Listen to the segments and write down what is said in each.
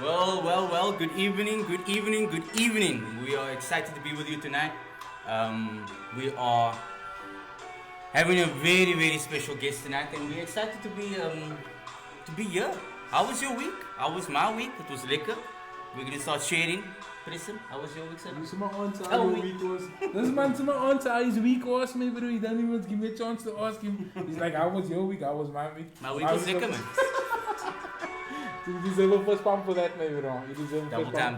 Well. Good evening. We are excited to be with you tonight. We are having a very, very special guest tonight, and we're excited to be here. How was your week? How was my week? It was lekker. We're gonna start sharing. Prison, how was your week, sir? This is my answer how your week was. This man's my answer how his week was, me, bro. He doesn't even give me a chance to ask him. He's like, how was your week? How was my week? My week was lekker, man. You deserve a first pump for that, my bro. You deserve a double time.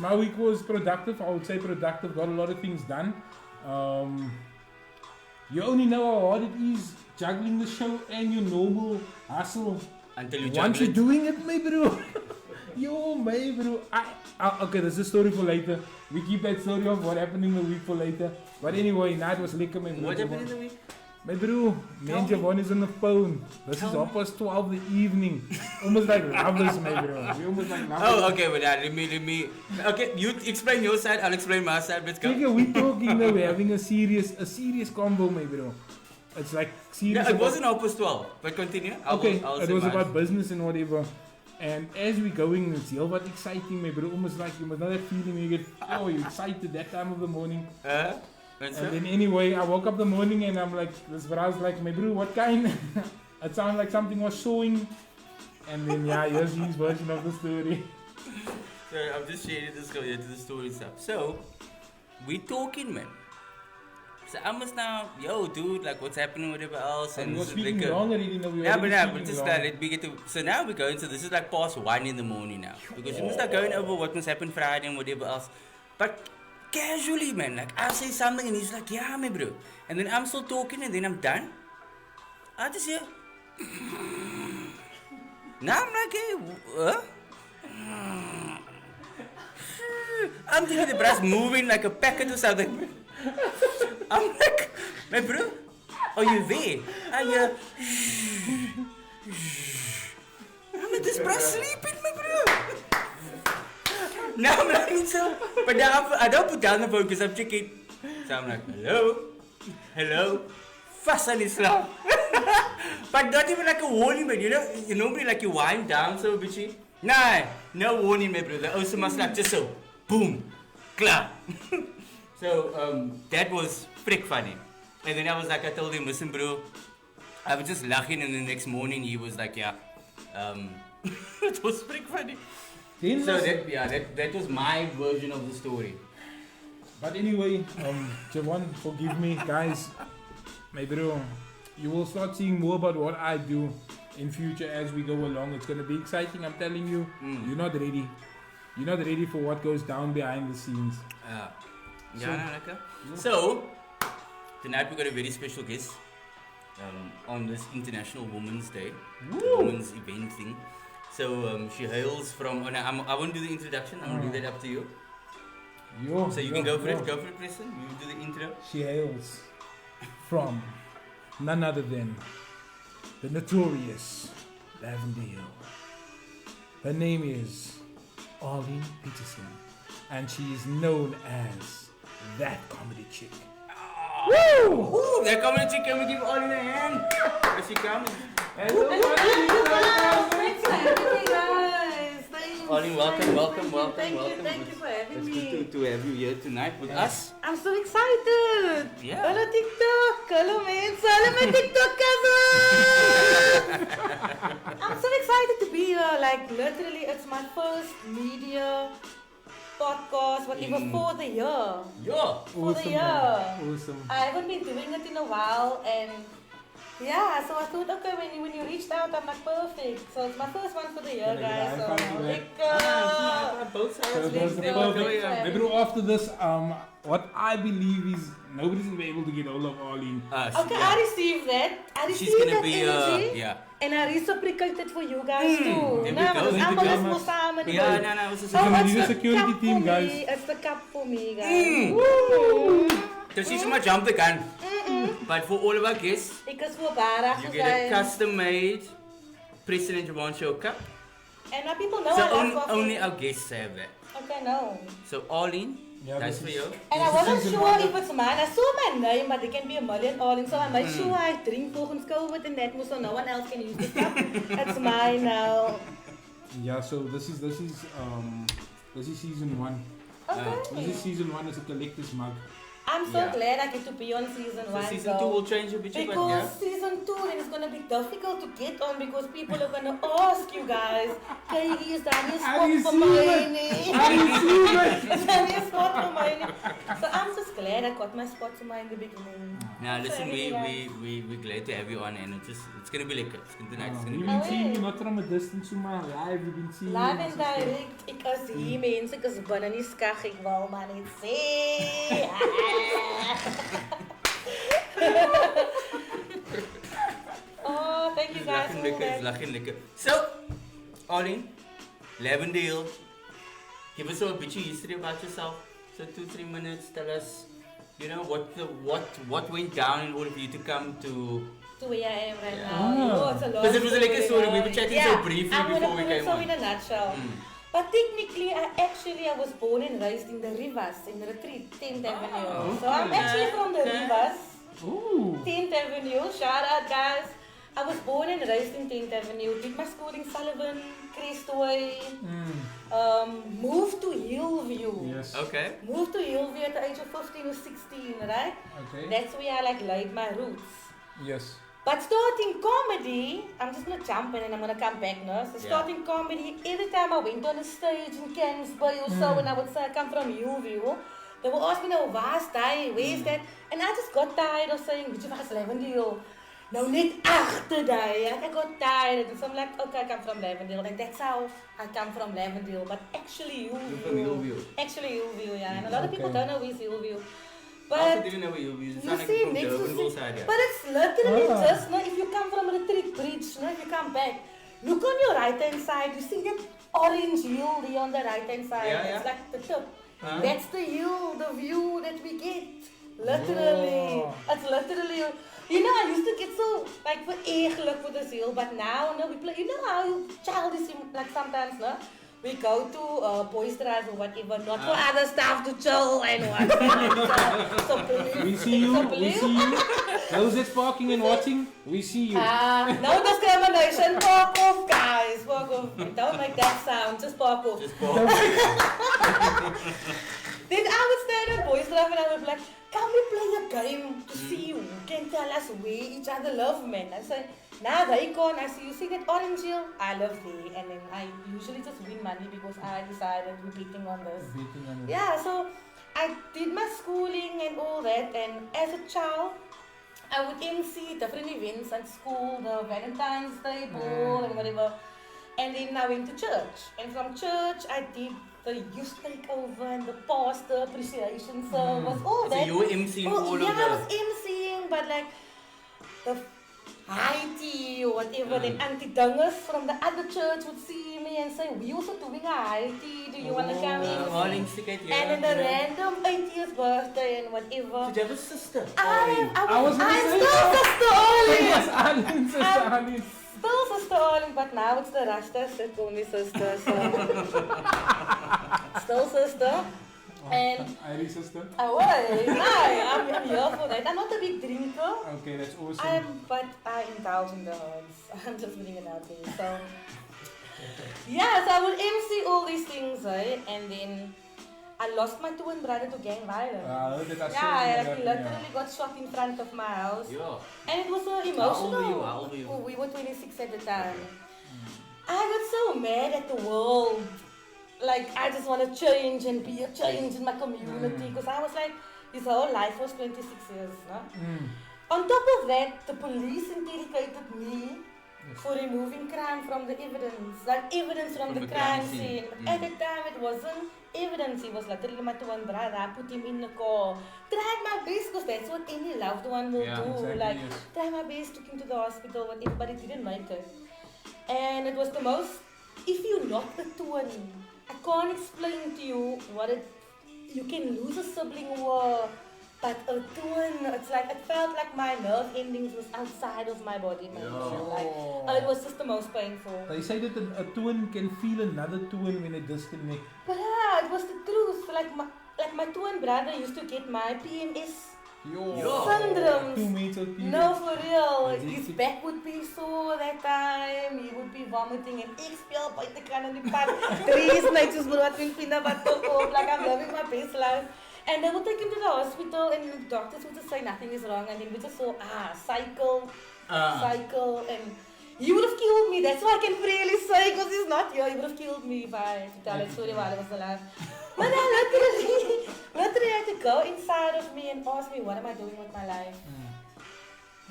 My week was productive. I would say productive. Got a lot of things done. You only know how hard it is juggling the show and your normal hustle. Until you once you're doing it, my bro. Yo, my bro. Okay, there's a story for later. We keep that story of what happened in the week for later. But anyway, night was lekker, my bro. What happened in the week? My bro, me and Javon is on the phone. This is 12:30 the evening. Almost like lovers, my bro. We almost like lovers. Oh, okay, but let me. Okay, you explain your side. I'll explain my side. Let's go. We talking now. We're having a serious combo, my bro. It's like serious. Yeah, it wasn't 12, but continue. It was about business and whatever. And as we're going, it's heel what exciting, my bro. Almost like you must know that feeling when you get, you're excited that time of the morning. And then anyway, I woke up the morning and I'm like, this browse like, my bro, what kind? It sounded like something was showing. And then here's his version of the story. So I'm just sharing this to the story stuff. So we talking, man. So I must now, dude, like what's happening, whatever else. And we were speaking long already, but just let me get to. So now we're going. So this is like past 1 in the morning now, because you must start going over what must happen Friday and whatever else. But casually, man, like I say something and he's like, yeah, me bro, and then I'm still talking and then I'm done. I just hear. Now I'm like, hey, I'm thinking the brass moving like a packet or something. I'm like, my bro, are you there? I'm like, this brass sleeping, my bro. Now I'm like, so, but now I don't put down the phone because I'm checking. So I'm like, hello, fast on Islam. But not even like a warning, but you normally like you wind down so bitchy. Nah, no warning, my brother. Also must like just so, boom, clap. So that was frick funny. And then I told him, listen, bro, I was just laughing, and the next morning he was like, yeah, it was frick funny. So that was my version of the story. But anyway, Javon, forgive me, guys. My bro, you will start seeing more about what I do in future as we go along. It's gonna be exciting, I'm telling you. You're not ready. You're not ready for what goes down behind the scenes. So tonight we got a very special guest on this International Women's Day, Women's event thing. So she hails from. I won't do the introduction. I'm gonna leave that up to you. So you can go for it. Go for it, Preston. You do the intro. She hails from none other than the notorious Lavender Hill. Her name is Arlene Petersen, and she is known as that comedy chick. Woo! That comedy chick. Can we give Arlene a hand? Here she comes. Hello, Thanks for having me, guys. Arlene, welcome. Thank you for having me. It's good to have you here tonight with us. I'm so excited. Yeah. Hello TikTok. Hello mensen. Hello my TikTok cousins. I'm so excited to be here. Like literally, it's my first media podcast, whatever, for the year. Yeah. For the year. Awesome. I haven't been doing it in a while, and yeah, so I thought, okay, when you reached out, I'm like, perfect. So it's my first one for the year, guys. So lekker. Both sides. Maybe after this, what I believe is nobody's gonna be able to get hold of Arlene. Okay, yeah. I received that. I received She's gonna that be energy. And I reciprocated for you guys too. There we No, go. I'm almost samen. It's the security team, guys. It's the cup for me, guys. Woo! So she's my jump the gun. But for all of our guests, you get a custom-made President Javon Show cup. And now people know so I love coffee. Only our guests have that. Okay, no. So Arlene, that's for you. And I wasn't sure if it's mine. I saw my name, but there can be a million Arlene. So I made sure I drink volgens COVID and that, so no one else can use the cup. It's mine now. Yeah, so this is season 1. Okay. This is season 1 as a collector's mug. I'm so glad I get to be on season 1. So season 2 will change a bit, but because yeah. season 2 then it's going to be difficult to get on because people are going to ask you guys, Katie, is that your spot for mine? Is that your spot for mine? So I'm just glad I got my spot for mine in the beginning. Now listen, we're glad to have you on, and it's gonna be lekker. It's gonna be nice. It's gonna You've be been seeing you not from a distance, maar live. You've been seeing Live en direct. Ek is hier mense, ek is binne in die skag, ek wil maar net sê. Oh, thank you guys for that. Lekker. So, Arlene, Lavendale, give us a bit of history about yourself. So 2-3 minutes, tell us, you know, what went down in order for you to come to where I am right now. Oh, it's a long because it was like a story. We were chatting so briefly I'm before we gonna put it came so on. in a nutshell. But technically, I was born and raised in the Rivers, in Retreat, 10th Avenue. So I'm actually from the Rivers. Ooh. 10th Avenue, shout out guys. I was born and raised in 10th Avenue, did my school in Sullivan, Crestway, moved to Hillview. Yes. Okay. Moved to Hillview at the age of 15 or 16, right? Okay. That's where I laid my roots. Yes. But starting comedy, I'm just gonna jump in and I'm gonna come back now. So starting comedy, every time I went on a stage in Cairnsby or so, and I would say I come from Hillview, they would ask me, "No, where's that?" And I just got tired of saying, "Weet jy wat Lavendale?" No, net agter daai. I got tired, and so I'm like, "Okay, I come from Lavendale." Like that's how I come from Lavendale, but actually Hillview. Actually Hillview, yeah. And a lot of people don't know where's Hillview. I also But didn't know where you you sound like see, from next to Durbanville see, side, yeah. but it's literally just, no, if you come from Retreat Bridge, no, if you come back, look on your right hand side, you see that orange hill there on the right hand side. Yeah, It's like the tip. Uh-huh. That's the hill, the view that we get. Literally. It's literally, you know, I used to get so, like, veregelijk for this hill, but now, no, we play, you know how childish, like sometimes, no? We go to Boys Drive or whatever, not for other stuff to chill and what. So please. We see you. We see you. Those that's parking and watching, we see you. No discrimination. Park off, guys. Park off. Don't make that sound. Just park off. Just walk. Then I would stand at Boys Drive and I would be like, can we play a game to see who can tell us where each other love, man? I say, nah, they can't. I say, you see that orange hill? I love there. And then I usually just win money because I decided we're beating on this. Yeah, so I did my schooling and all that. And as a child, I would MC different events at school, the Valentine's Day ball and whatever. And then I went to church. And from church, I did the youth takeover and the pastor appreciation service, all that. So you were emceeing all of Yeah, the... I was emceeing, but like the high tea or whatever, then Auntie Dungus from the other church would see me and say, we also doing a high tea, do you want to come in? And then the random 80th birthday and whatever. Did you have a sister? I'm still Sister Arlene. Yes, Arlene, Sister Arlene. Still Sister Arlene, but now it's the Rastas that call me sister, so. Still sister. And Irish sister. I'm here for that. I'm not a big drinker. Okay, that's awesome. But I indulge in the herbs. I'm just putting it out there. So yeah, so I would MC all these things, right? And then I lost my twin brother to gang violence. He literally got shot in front of my house. Yeah. And it was so emotional. How old were you? We were 26 at the time. I got so mad at the world. Like, I just want to change and be a change in my community. Because I was like, his whole life was 26 years. No? On top of that, the police interrogated me for removing crime from the evidence. Like, evidence from the crime scene. At the time, it wasn't evidence. He was literally my twin brother. I put him in the car. Tried my best, because that's what any loved one will do. Exactly, like, tried my best, took him to the hospital, whatever, but it didn't make it. And it was the most, if you knock the twin, I can't explain to you what it, you can lose a sibling war, but a twin, it's like, it felt like my nerve endings was outside of my body, man. Like, it was just the most painful. They say that a twin can feel another twin when they disconnect. But yeah, it was the truth. Like my twin brother used to get my PMS syndromes. 2 mental periods. No, for real. His back would be sore that time. He would be vomiting and ik speel buiten kan in die pad. 3 nights bro, wat vind pinda wat op. Like I'm living my best life. And they would take him to the hospital and the doctors would just say nothing is wrong. And then we just saw, cycle. And he would have killed me. That's why I can freely say because he's not here. He would have killed me if I tell that story while I was alive. But I literally had to go inside of me and ask me, what am I doing with my life?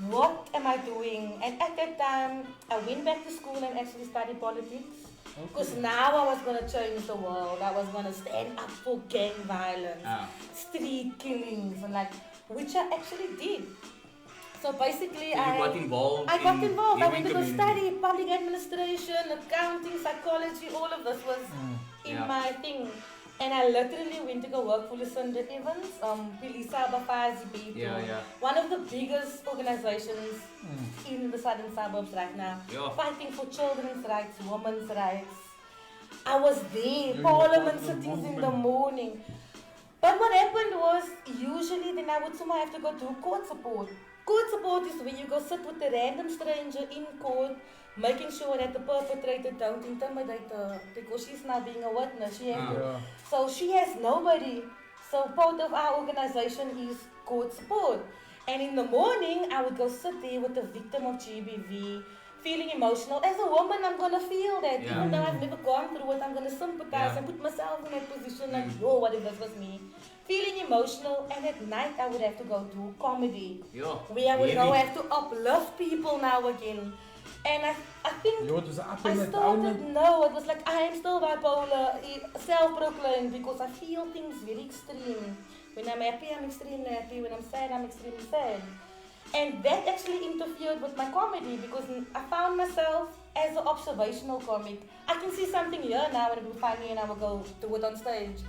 What am I doing? And at that time, I went back to school and actually studied politics. Because now I was going to change the world. I was going to stand up for gang violence, street killings, and which I actually did. So basically, I got involved. I went to go study public administration, accounting, psychology. All of this was in my thing. And I literally went to go work for Lucinda Evans, Pilisa Bafazi Beto, one of the biggest organizations in the southern suburbs right now, fighting for children's rights, women's rights. I was there, parliament sittings in the morning. But what happened was, usually then I would somehow have to go do court support. Court support is where you go sit with a random stranger in court, making sure that the perpetrator don't intimidate her, because she's now being a witness. So she has nobody. So part of our organization is court support. And in the morning, I would go sit there with the victim of GBV, feeling emotional. As a woman, I'm going to feel that. Even though I've never gone through it, I'm going to sympathize and put myself in that position like, oh, what if this was me? Feeling emotional, and at night I would have to go do comedy. Where I would go have to uplift people now again. And I think it was up I and started, no, it was like I am still bipolar, self-proclaimed, because I feel things very extreme. When I'm happy, I'm extremely happy. When I'm sad, I'm extremely sad. And that actually interfered with my comedy, because I found myself as an observational comic. I can see something here now and it will be funny and I will go do it on stage.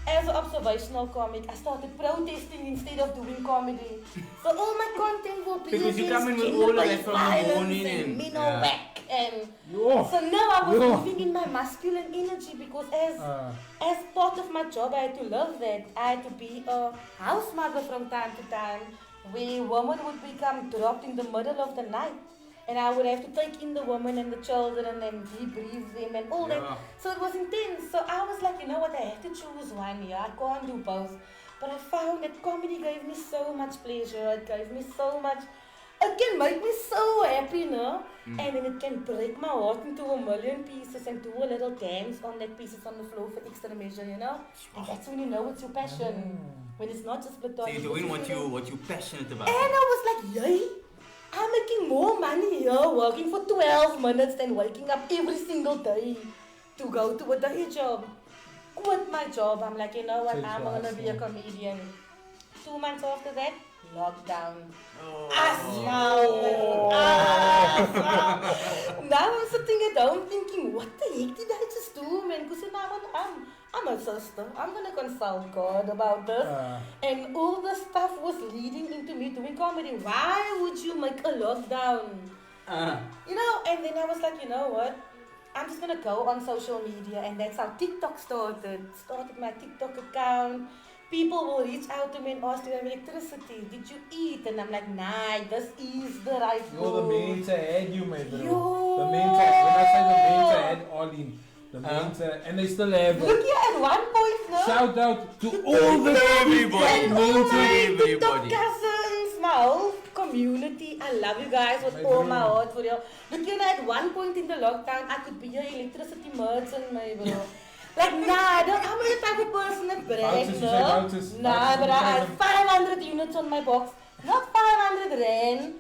As an observational comic, I started protesting instead of doing comedy. So all my content will be because you come in with all of that from the morning and whack. And so now I was moving in my masculine energy, because as part of my job I had to love that. I had to be a house mother from time to time, where women would become dropped in the middle of the night. And I would have to take in the women and the children and debrief them and all that. So it was intense. So I was like, you know what, I have to choose one here. I can't do both. But I found that comedy gave me so much pleasure. It gave me so much. It can make me so happy, no? And then it can break my heart into a million pieces and do a little dance on that pieces on the floor for extra measure, you know? And that's when you know it's your passion. When it's not just platonic. So you're doing what you're passionate about. And I was like, yay! I'm making more money here working for 12 minutes than waking up every single day to go to a day job. Quit my job. I'm like, you know what, I'm going to be a comedian. 2 months after that, lockdown. Now I'm sitting at home thinking, what the heck did I just do, man? Because now I'm a sister. I'm going to consult God about this. And all the stuff was leading into me doing comedy. Why would you make a lockdown? You know, and then I was like, you know what? I'm just going to go on social media. And that's how TikTok started. Started my TikTok account. People will reach out to me and ask, do you have electricity? Did you eat? And I'm like, nah, this is the right food. The mains had you, my bro. The mains had, when I say the mains had Arlene. The mains and they still have it. Look here, at one point, no? Shout out to all the everybody. And all my TikTok cousins, my whole community. I love you guys with all my heart for real. Look here, at one point in the lockdown, I could be your electricity merchant, my bro. Like, nah, I'm not the type of person that brags, no? Nah, but I have 500 units on my box. Not 500 rand.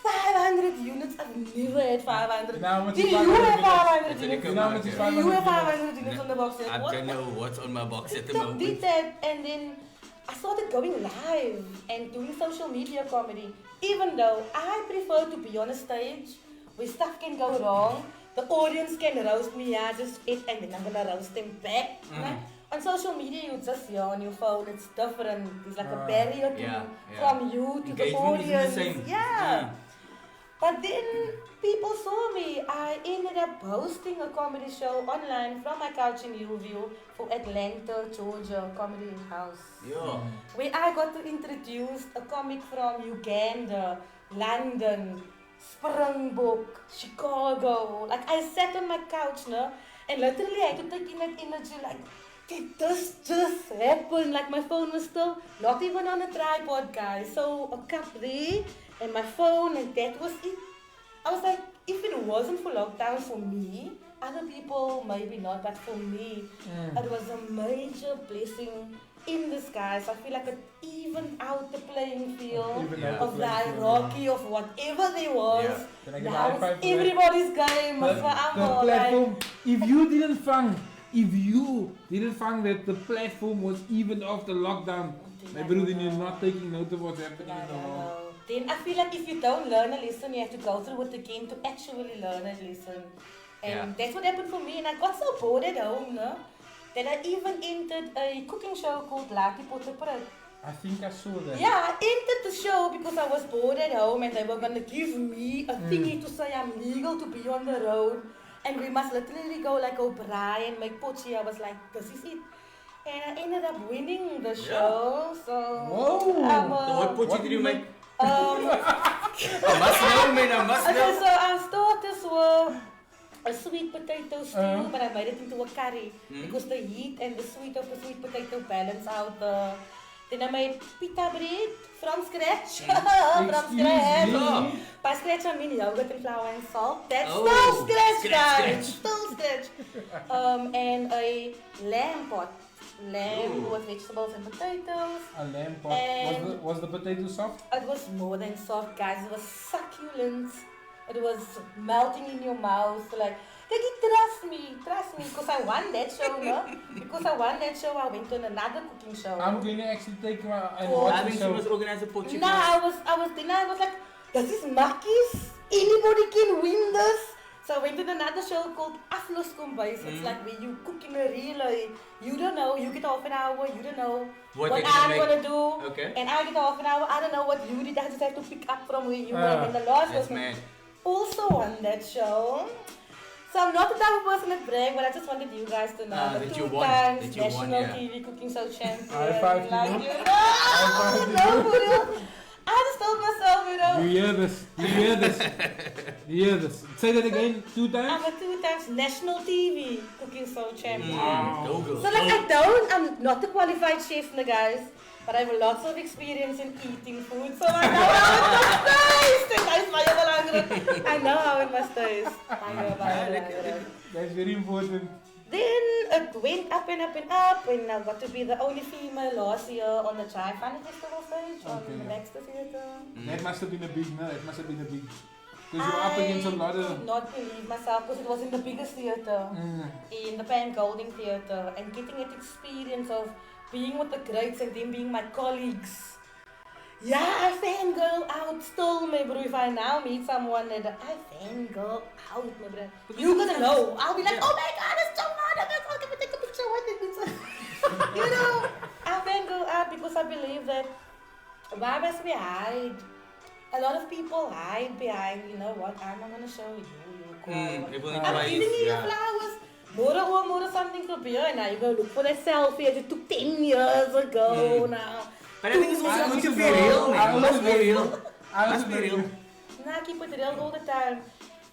500 units. I've never had 500. Do you have 500 units? Do you have 500 units on the box? I don't know what's on my box at the moment. Did that, and then I started going live and doing social media comedy. Even though I prefer to be on a stage where stuff can go wrong. The audience can roast me, just it, and then I'm gonna roast them back. Right? On social media, you just hear on your phone, it's different. There's like a barrier from you to the audience. But then people saw me. I ended up hosting a comedy show online from my couch in Hillview for Atlanta, Georgia Comedy House. Yeah. Where I got to introduce a comic from Uganda, London, Springbok, Chicago. Like I sat on my couch, no, and literally I had to take in that energy like, did this just happen? Like my phone was still not even on a tripod, guys. So a cup there and my phone, and that was it. I was like, if it wasn't for lockdown for me, other people maybe not, but for me, it was a major blessing in disguise. I feel like it evened out the playing field of the hierarchy of whatever there was. Yeah. Now it's everybody's game. The platform, if you didn't find that the platform was even after lockdown, my brother, you're not taking note of what's happening in the world. Then I feel like if you don't learn a lesson, you have to go through it again to actually learn a lesson. And that's what happened for me. And I got so bored at home, no, that I even entered a cooking show called Lucky Potterprit. I think I saw that. Yeah, I entered the show because I was bored at home and they were going to give me a thingy to say I'm legal to be on the road. And we must literally go like O'Brien and make pochi. I was like, this is it. And I ended up winning the show. So, So what pochi did you make? I must know, man, I must know. So our starters were a sweet potato stew, but I made it into a curry because the heat and the sweet of the sweet potato balance out the. Then I made pita bread from scratch. By scratch I mean yogurt and flour and salt. That's still scratch, guys. Still scratch. And a lamb pot. Lamb with vegetables and potatoes. A lamb pot. Was the potato soft? It was more than soft, guys. It was succulent. It was melting in your mouth. Like, trust me, because I won that show, no? Because I won that show, I went on another cooking show. I'm going to actually take my and watch the show. She must organize a pochi. No, I was like, this is Makkies. Anybody can win this. So I went to another show called Aflos Kombuis. It's like where you cook in a relay. You don't know, you get half an hour, you don't know what I'm going to do. Okay. And I get half an hour, I don't know what you did. I just have to pick up from where you were. And the last was also on that show. So I'm not the type of person that brag, but I just wanted you guys to know that you won. National TV cooking show champion. High five to you. No, for real. I just told myself, you know. You hear this. Say that again, 2 times? I'm a 2 times national TV cooking show champion. Wow. So like I'm not a qualified chef, guys. But I have lots of experience in eating food, so I know how it must taste. I know how it must taste. That's very important. Then it went up and up and up, and I got to be the only female last year on the Chai Funny Festival stage on the Baxter Theatre. That must have been a big, because you were up against a lot of... I could not believe myself because it was in the biggest theatre, in the Pan Golding Theatre, and getting that experience of being with the greats and them being my colleagues. Yeah, I fangirl out still, my bro. If I now meet someone that I fangirl out, my bro. You're gonna know. I'll be like, oh my god, it's so hard. I'm gonna take a picture with it. You know, I fangirl out because I believe that why must we hide? A lot of people hide behind, you know what, I'm not gonna show you. I'm giving you your flowers. More something to be, and now you go look for that selfie that you took 10 years ago now. But I think it's also good to be real, man. Let's be real. Let's be real. Nah, I keep it real all the time.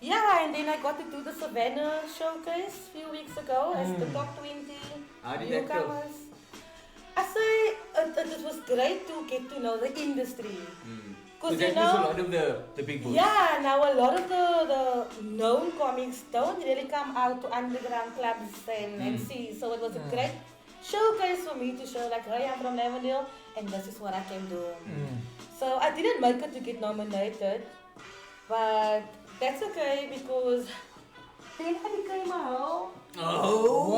Yeah, and then I got to do the Savannah showcase a few weeks ago as the top 20 newcomers. I say it was great to get to know the industry. Because you know, a lot of the big books. Yeah, now a lot of the known comics don't really come out to underground clubs and see. So it was a great showcase for me to show like, hey, I'm from Lavendale and this is what I can do. So I didn't make it to get nominated, but that's okay because then I became a whole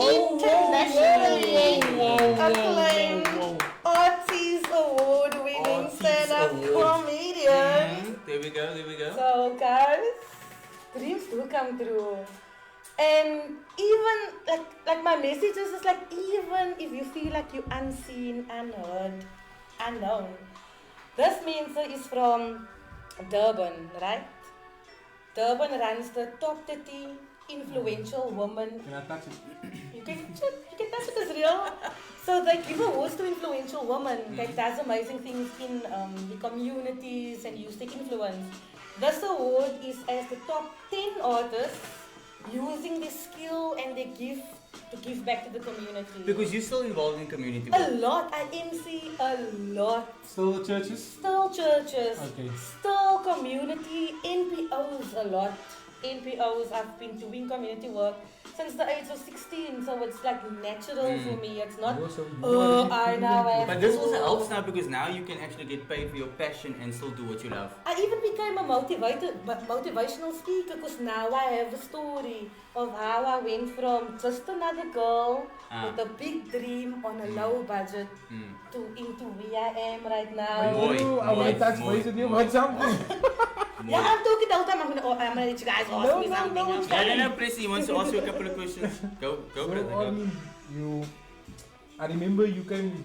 internationally acclaimed Arties award-winning stand-up comedian. There we go. So guys, dreams do come true. And even like my messages is like, even if you feel like you're unseen, unheard, unknown. This Mensa is from Durban, right? Durban runs the top 30 influential women. Can I touch it? You can touch it as real. So they give awards to influential women that does amazing things in the communities and use their influence. This award is as the top 10 artists using their skill and their gift to give back to the community. Because you're still involved in community A work. lot. I MC a lot. Still the churches? Still churches. Okay. Still community. NPOs a lot. NPOs. I've been doing community work since the age of 16, so it's like natural for me. It's not. I now have. But this also helps now because now you can actually get paid for your passion and still do what you love. I even became a motivational speaker because now I have a story of how I went from just another girl with a big dream on a low budget to into where I am right now. I want to touch base with you about something. Yeah, I'm talking the whole time. I'm gonna let you guys ask me something. Yeah, no, Prissy, he wants to ask you a couple of questions. Go, brother. Go. I remember you came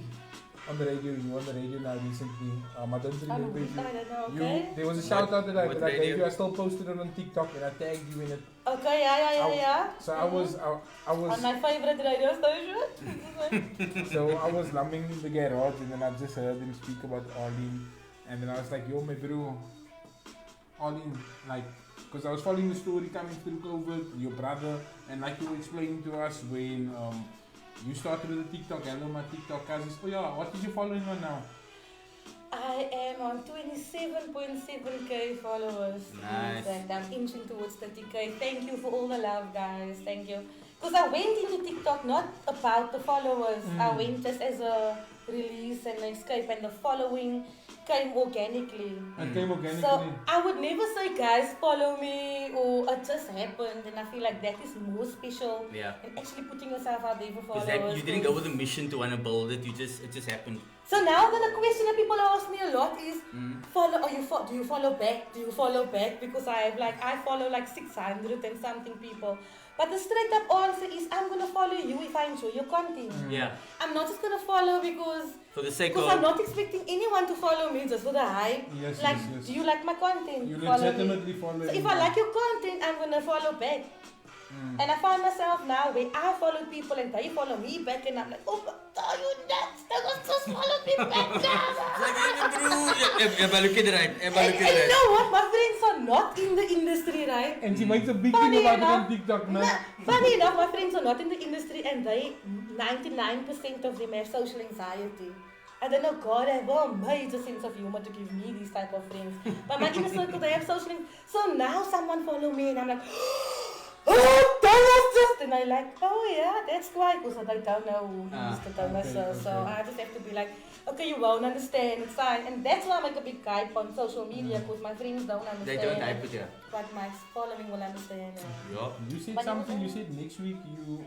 on the radio. You were on the radio now recently. I don't remember you. I don't know. Okay. There was a shout out that I What gave radio? you. I still posted it on TikTok and I tagged you in it. Okay. Yeah. So I was On my favorite radio station. so I was lumbing in the garage and then I just heard him speak about Arlene and then I was like, yo, my bro, Arlene, like, because I was following the story coming through COVID, your brother, and like you were explaining to us when you started with the TikTok, hello my TikTok cousins. Oh yeah, what is your following on now? I am on 27.7k followers. Nice. And I'm inching towards 30k. Thank you for all the love, guys. Thank you. Because I went into TikTok not about the followers. I went just as a release and escape, and the following came organically. It came organically. So I would never say, guys, follow me, or it just happened. And I feel like that is more special Yeah. than actually putting yourself out there for Because followers. you didn't go with a mission to want to build it. It just happened. So now the question that people ask me a lot is, do you follow back? Do you follow back? Because I follow like 600 and something people. But the straight up answer is, I'm gonna follow you if I enjoy your content. Yeah. I'm not just gonna follow because For the sake I'm of. not expecting anyone to follow me just for the hype. Yes, Like, yes. do you like my content? You Follow me. legitimately follow So me. if I like your content, I'm gonna follow back. And I find myself now where I follow people and they follow me back, and I'm like, oh, are you nuts? They just follow me back now. If I look at it right. And you know what? My friends are not in the industry, right? And she makes a big Funny thing about enough- it on TikTok now. Funny enough, my friends are not in the industry, and 99% of them have social anxiety. I don't know, God, I have a major sense of humor to give me these type of friends. But my inner circle, they have social anxiety. So now someone follow me, and I'm like, oh, that was just, and I like, oh yeah, that's why, because they don't know who Mr. Thomas is. So I just have to be like, okay, you won't understand, it's fine. And that's why I make a big hype on social media, because my friends don't understand. They don't hype it, yeah. But my following will understand. Yeah. You said But something, you said next week you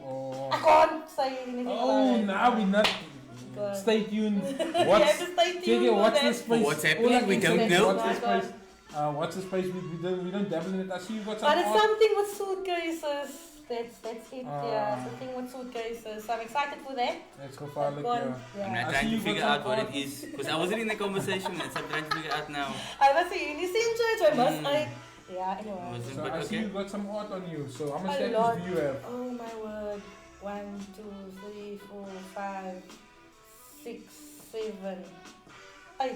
I can't say anything Oh, about it. now we not. God. Stay tuned. You have to stay tuned for What's that. the space? What's happening? All I We can don't say is know. What's the Oh my space? What's the space? We don't dabble in it. I see you got some But it's art. something with suitcases. That's it, yeah. Something with suitcases. So I'm excited for that. Let's go far look One, here. I'm yeah. not I trying see to you got figure some out what art. it is. Because I wasn't in the conversation. So I'm trying to figure out now. I was saying, you see in church, I must, yeah, anyway. Was it- So But I see okay. you got some art on you. So how much A lot. tattoos do you have? Oh my word. 1, 2, 3, 4, 5, 6, 7, 8.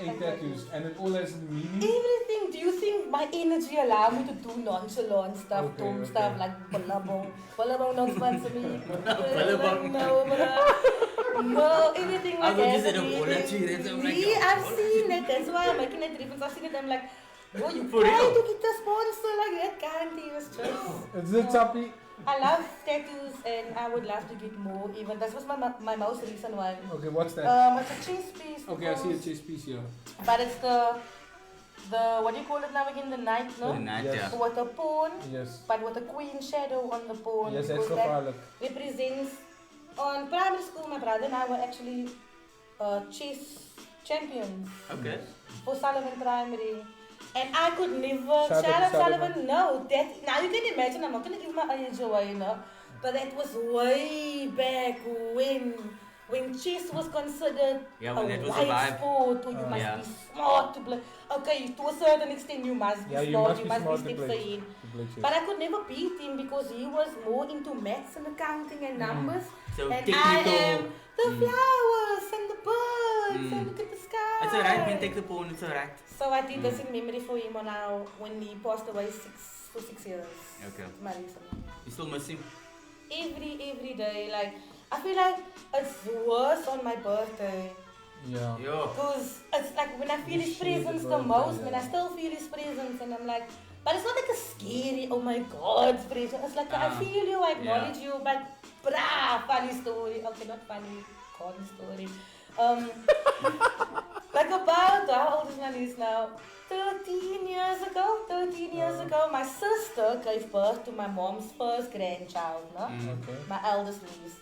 8 tattoos. And it all has a meaning? Everything. Do you think my energy allow me to do nonchalant stuff, Okay, dumb okay. stuff like ballabong? Ballabong don't sponsor me. Ballabong. No, bruh. No, anything like I thought you that. said a bolachi, that's I'm like, Yeah, a I've bolachi. seen it. That's why I'm making that reference. I've seen it. I'm like, bro, you For try real? to get a sponsor like that. Can't he was just. Is it choppy? I love tattoos and I would love to get more. Even that was my most recent one. Okay, what's that? It's a chest piece. Okay, I see a because- chest piece here. But it's the what do you call it now again? The knight, no? The night, Yes. yeah. With a pawn, Yes. but with a queen shadow on the pawn. Yes, that's because so that far look. represents. On primary school, my brother and I were actually chess champions Okay. for Sullivan Primary. And I could never, Shout out shout out to Sullivan. Sullivan, no, that, now you can imagine, I'm not going to give my age away, you know, but that was way back when chess was considered Yeah, a when that was a white vibe. sport, or you must Yeah. be smart to play. Okay, to a certain extent you must be Yeah, you smart, must you be must smart be to steps play. ahead. To play chess. But I could never beat him because he was more into maths and accounting and numbers. So And technical. I am the flowers and the birds and look at the sky. It's alright, man. Take the pawn. It's alright. So I did this in memory for him on now when he passed away for 6 years. Okay. It's my reason. You still miss him? Every day, like I feel like it's worse on my birthday. Yeah. Yo. Because it's like when I feel You his share the presence the birthday, most, yeah. when I still feel his presence, and I'm like, but it's not like a scary, oh my god, presence. It's like I feel you, I acknowledge you, but brah, funny story. Okay, not funny, corny story. Like about, how old is my niece now? 13 years ago, my sister gave birth to my mom's first grandchild, no? Okay. My eldest niece.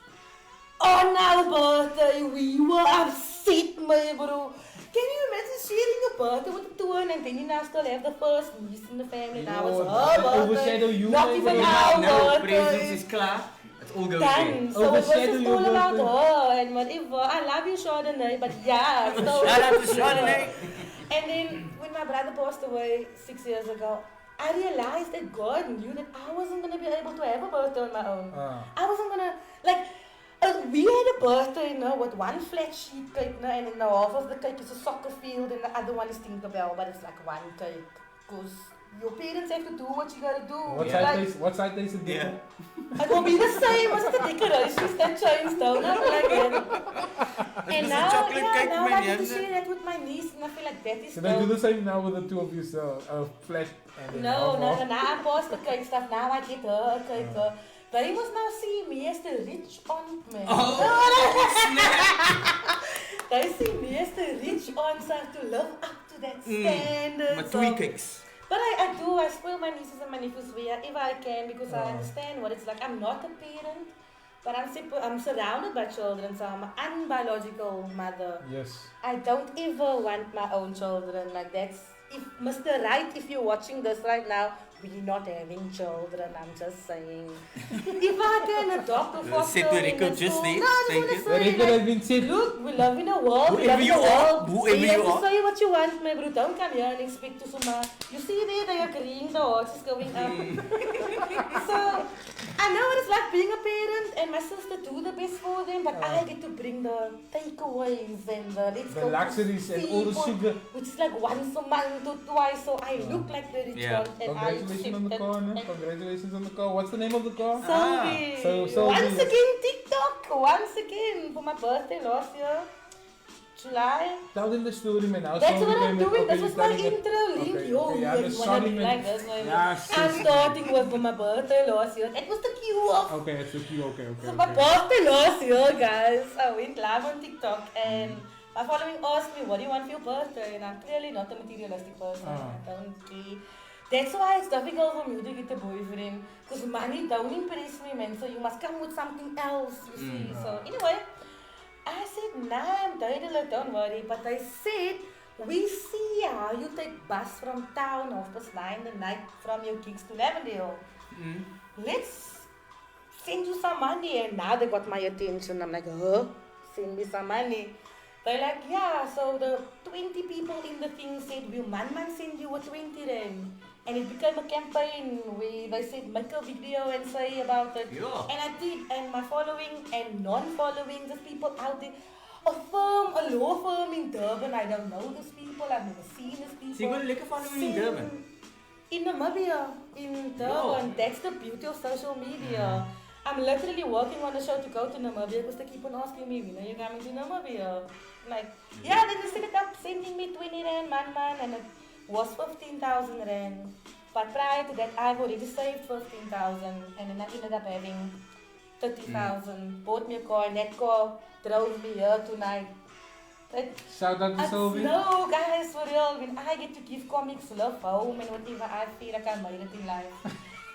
On our birthday, we were upset, my bro. Can you imagine sharing a birthday with a twin and then you now still have the first niece in the family? Now it's Yo, her that birthday. overshadow you, Not my even bro. our Now birthday. presents is clear. It's all going Done. there. So it was Overshadow just your all about birthday. her and whatever. I love you, Chardonnay, but yeah. So Shout out to Chardonnay. And then when my brother passed away 6 years ago, I realized that God knew that I wasn't gonna be able to have a birthday on my own. I wasn't gonna we had a birthday, with one flat sheet cake, and then half of the cake is a soccer field and the other one is Tinkerbell, but it's like one cake. Because your parents have to do what you gotta do. What side is it? Yeah. It will be the same as the decorations that changed though, not like it. And was a now, chocolate cake, now man, I get to yeah. share that with my niece and I feel like that is Can I do the same now with the two of you? Flat and then No, half. now I pass the cake stuff, now I get her a cake. They must now see me as the rich aunt, man. They see me as the rich aunt, so I have to live up to that standard. My so- twee cakes. But I spoil my nieces and my nephews wherever I can because I understand what it's like. I'm not a parent, but I'm surrounded by children, so I'm an unbiological mother. Yes. I don't ever want my own children. Like that's if Mr. Right, if you're watching this right now, we're not having children. I'm just saying. If I can adopt or foster Set the in record a just school- there. No, I just Thank wanna you. The say, record has like, been set. look, we live in a world. we Whoever live in you a are, world. whoever you you have are. to say what you want, my bro. Don't come here and expect to Suma. You see there, they agreeing, the hearts is going up. So, I know what it's like being a parent and my sister do the best for them, but I get to bring the takeaways and The luxuries and all the sugar. which is like once a month or twice, so I look like the rich Yeah. one and I Congratulations on the accept car, it. no? And Congratulations on the car. What's the name of the car? Sylvie, So once yes. again TikTok, once again for my birthday last year, July. Tell them the story, man. How That's Sylvie what I'm came in. doing. Okay, This was you're my telling it. intro link. Okay, Yo, okay, you yeah, wanna sorry, be man. like this, man. Yeah, I'm sis. starting with for my birthday last year. That was the cue off. Okay, it's the key. Okay. So my birthday last year, guys, I went live on TikTok and my following asked me, what do you want for your birthday? And I'm clearly not a materialistic person. I don't care. That's why it's difficult for me to get a boyfriend. Because money don't impress me, man. So you must come with something else, you see. So anyway, I said, nah, I'm tired, don't worry. But I said, we see how you take bus from town 9:30 the night from your gigs to Lavendale. Let's send you some money. And now they got my attention. I'm like, huh? Send me some money. They're like, yeah. So the 20 people in the thing said, will man send you a 20 rand? And it became a campaign where they said, make a video and say about it. Yeah. And I did. And my following and non-following, there's people out there. A law firm in Durban. I don't know these people. I've never seen these people. So you got a lekker following in Durban? In Namibia, in Durban. That's the beauty of social media. I'm literally working on a show to go to Namibia because they keep on asking me, when are you coming to Namibia? I'm like, yeah, they just set it up, sending me 20 rand, man, and it was 15,000 rand. But prior to that, I've already saved 15,000 and then I ended up having 30,000. Bought me a car and that car drove me here tonight. Shout out to Sylvie. No, guys, for real, when I get to give comics love home and whatever, I feel like I made it in life.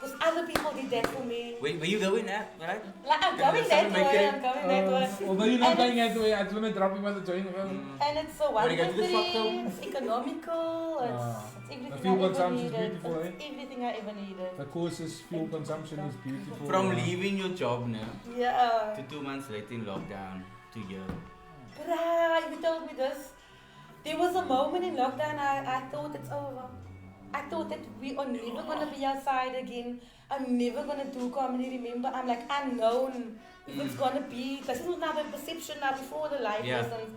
Because other people did that for me. Where you going at, right? Like, I'm coming that way, I'm coming that way. Although you're not And going it's- that way, I just want to drop him on the joint. And it's so What do you got to the shop, wonderful, though? it's economical, it's The everything fuel I ever consumption is needed. beautiful, It's everything I ever needed. The course's fuel consumption is beautiful. From leaving your job now Yeah. to 2 months later in lockdown to hear. Bruh, you told me this. There was a moment in lockdown I thought it's over. I thought that we are never gonna be outside again. I'm never gonna do comedy. Remember, I'm like unknown if it's gonna be. This is not the perception now before the live lessons.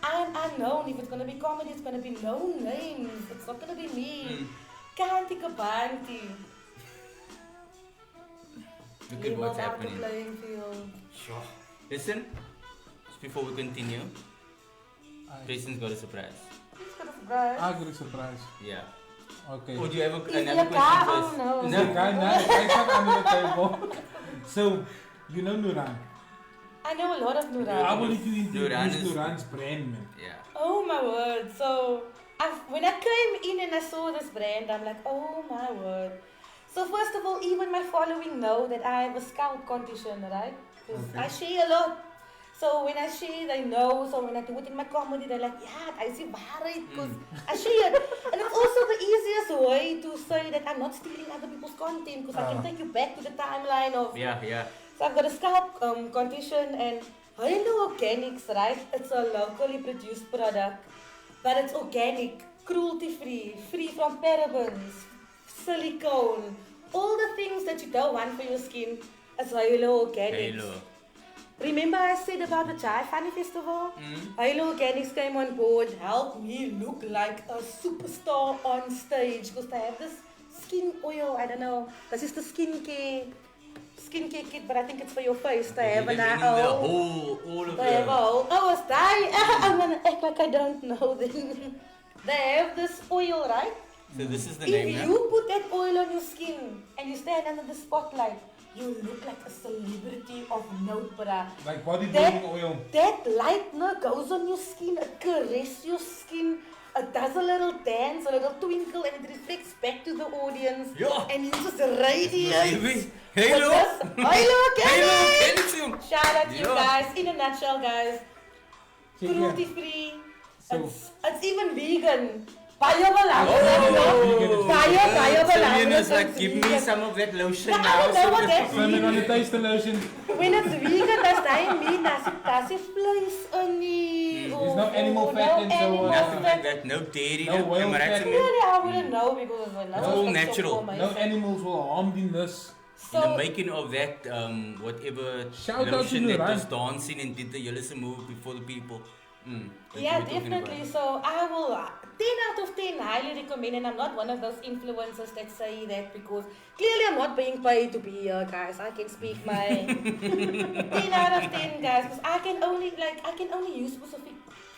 I'm unknown. If it's gonna be comedy, it's gonna be no names. It's not gonna be me. Can't take a banty. Look at what's happening. The playing field. Sure. Listen, just before we continue, Jason's got a surprise. He's got a surprise. I got a surprise. Yeah. Okay. Or do you have Is another your question car? first? Oh no. The guy now, I got under the table. So, you know Nuran. I know a lot of I Nuran. wanted to Nuran introduce is- Nuran's brand, man. Yeah. Oh my word. So, when I came in and I saw this brand, I'm like, oh my word. So first of all, even my following know that I have a scout condition, right? Because I share a lot. So when I share, they know. So when I do it in my comedy, they're like, yeah, I see Barry because I share. And it's also the easiest way to say that I'm not stealing other people's content because I can take you back to the timeline of. Yeah. So I've got a scalp condition and Hello Organics, right? It's a locally produced product, but it's organic, cruelty-free, free from parabens, silicone, all the things that you don't want for your skin. It's Hello Organics. Hello. Remember I said about the Chai Funny Festival? Hello Organics came on board, helped me look like a superstar on stage because they have this skin oil, I don't know, this is the skincare kit, but I think it's for your face. They have an all of they have a the... whole, oh, it's die. I'm gonna act like I don't know then. They have this oil, right? So this is the If name now? you put that oil on your skin and you stand under the spotlight, you look like a celebrity of note, bruh. Like bodybuilding oil. That lightener goes on your skin, it caresses your skin, it does a little dance, a little twinkle, and it reflects back to the audience. Yeah. And you just radiate. Hello. Hello, Kenny! Hello. Shout out to you Yeah. guys. In a nutshell, guys. Check here. Cruelty free. So- It's even vegan. Baie belang. Oh. Baie belang. Sylvia's like, give me some of that lotion Yeah, I now. don't know what so that So I'm means. gonna taste the lotion. When it's vegan, does that mean that's a vlees in die? There's no animal fat and so on. Nothing like that. No dairy. No whale am I right, fat. Samir? Really, I wouldn't know because all natural. No animals were harmed in this. In the So, making of that, whatever Shout out to lotion that Nuran. was dancing and did the yellow move before the people. That's yeah, what we're talking definitely. about. So I will 10 out of 10 highly recommend, and I'm not one of those influencers that say that because clearly I'm not being paid to be here, guys. I can speak my 10 out of 10, guys, because I can only use specific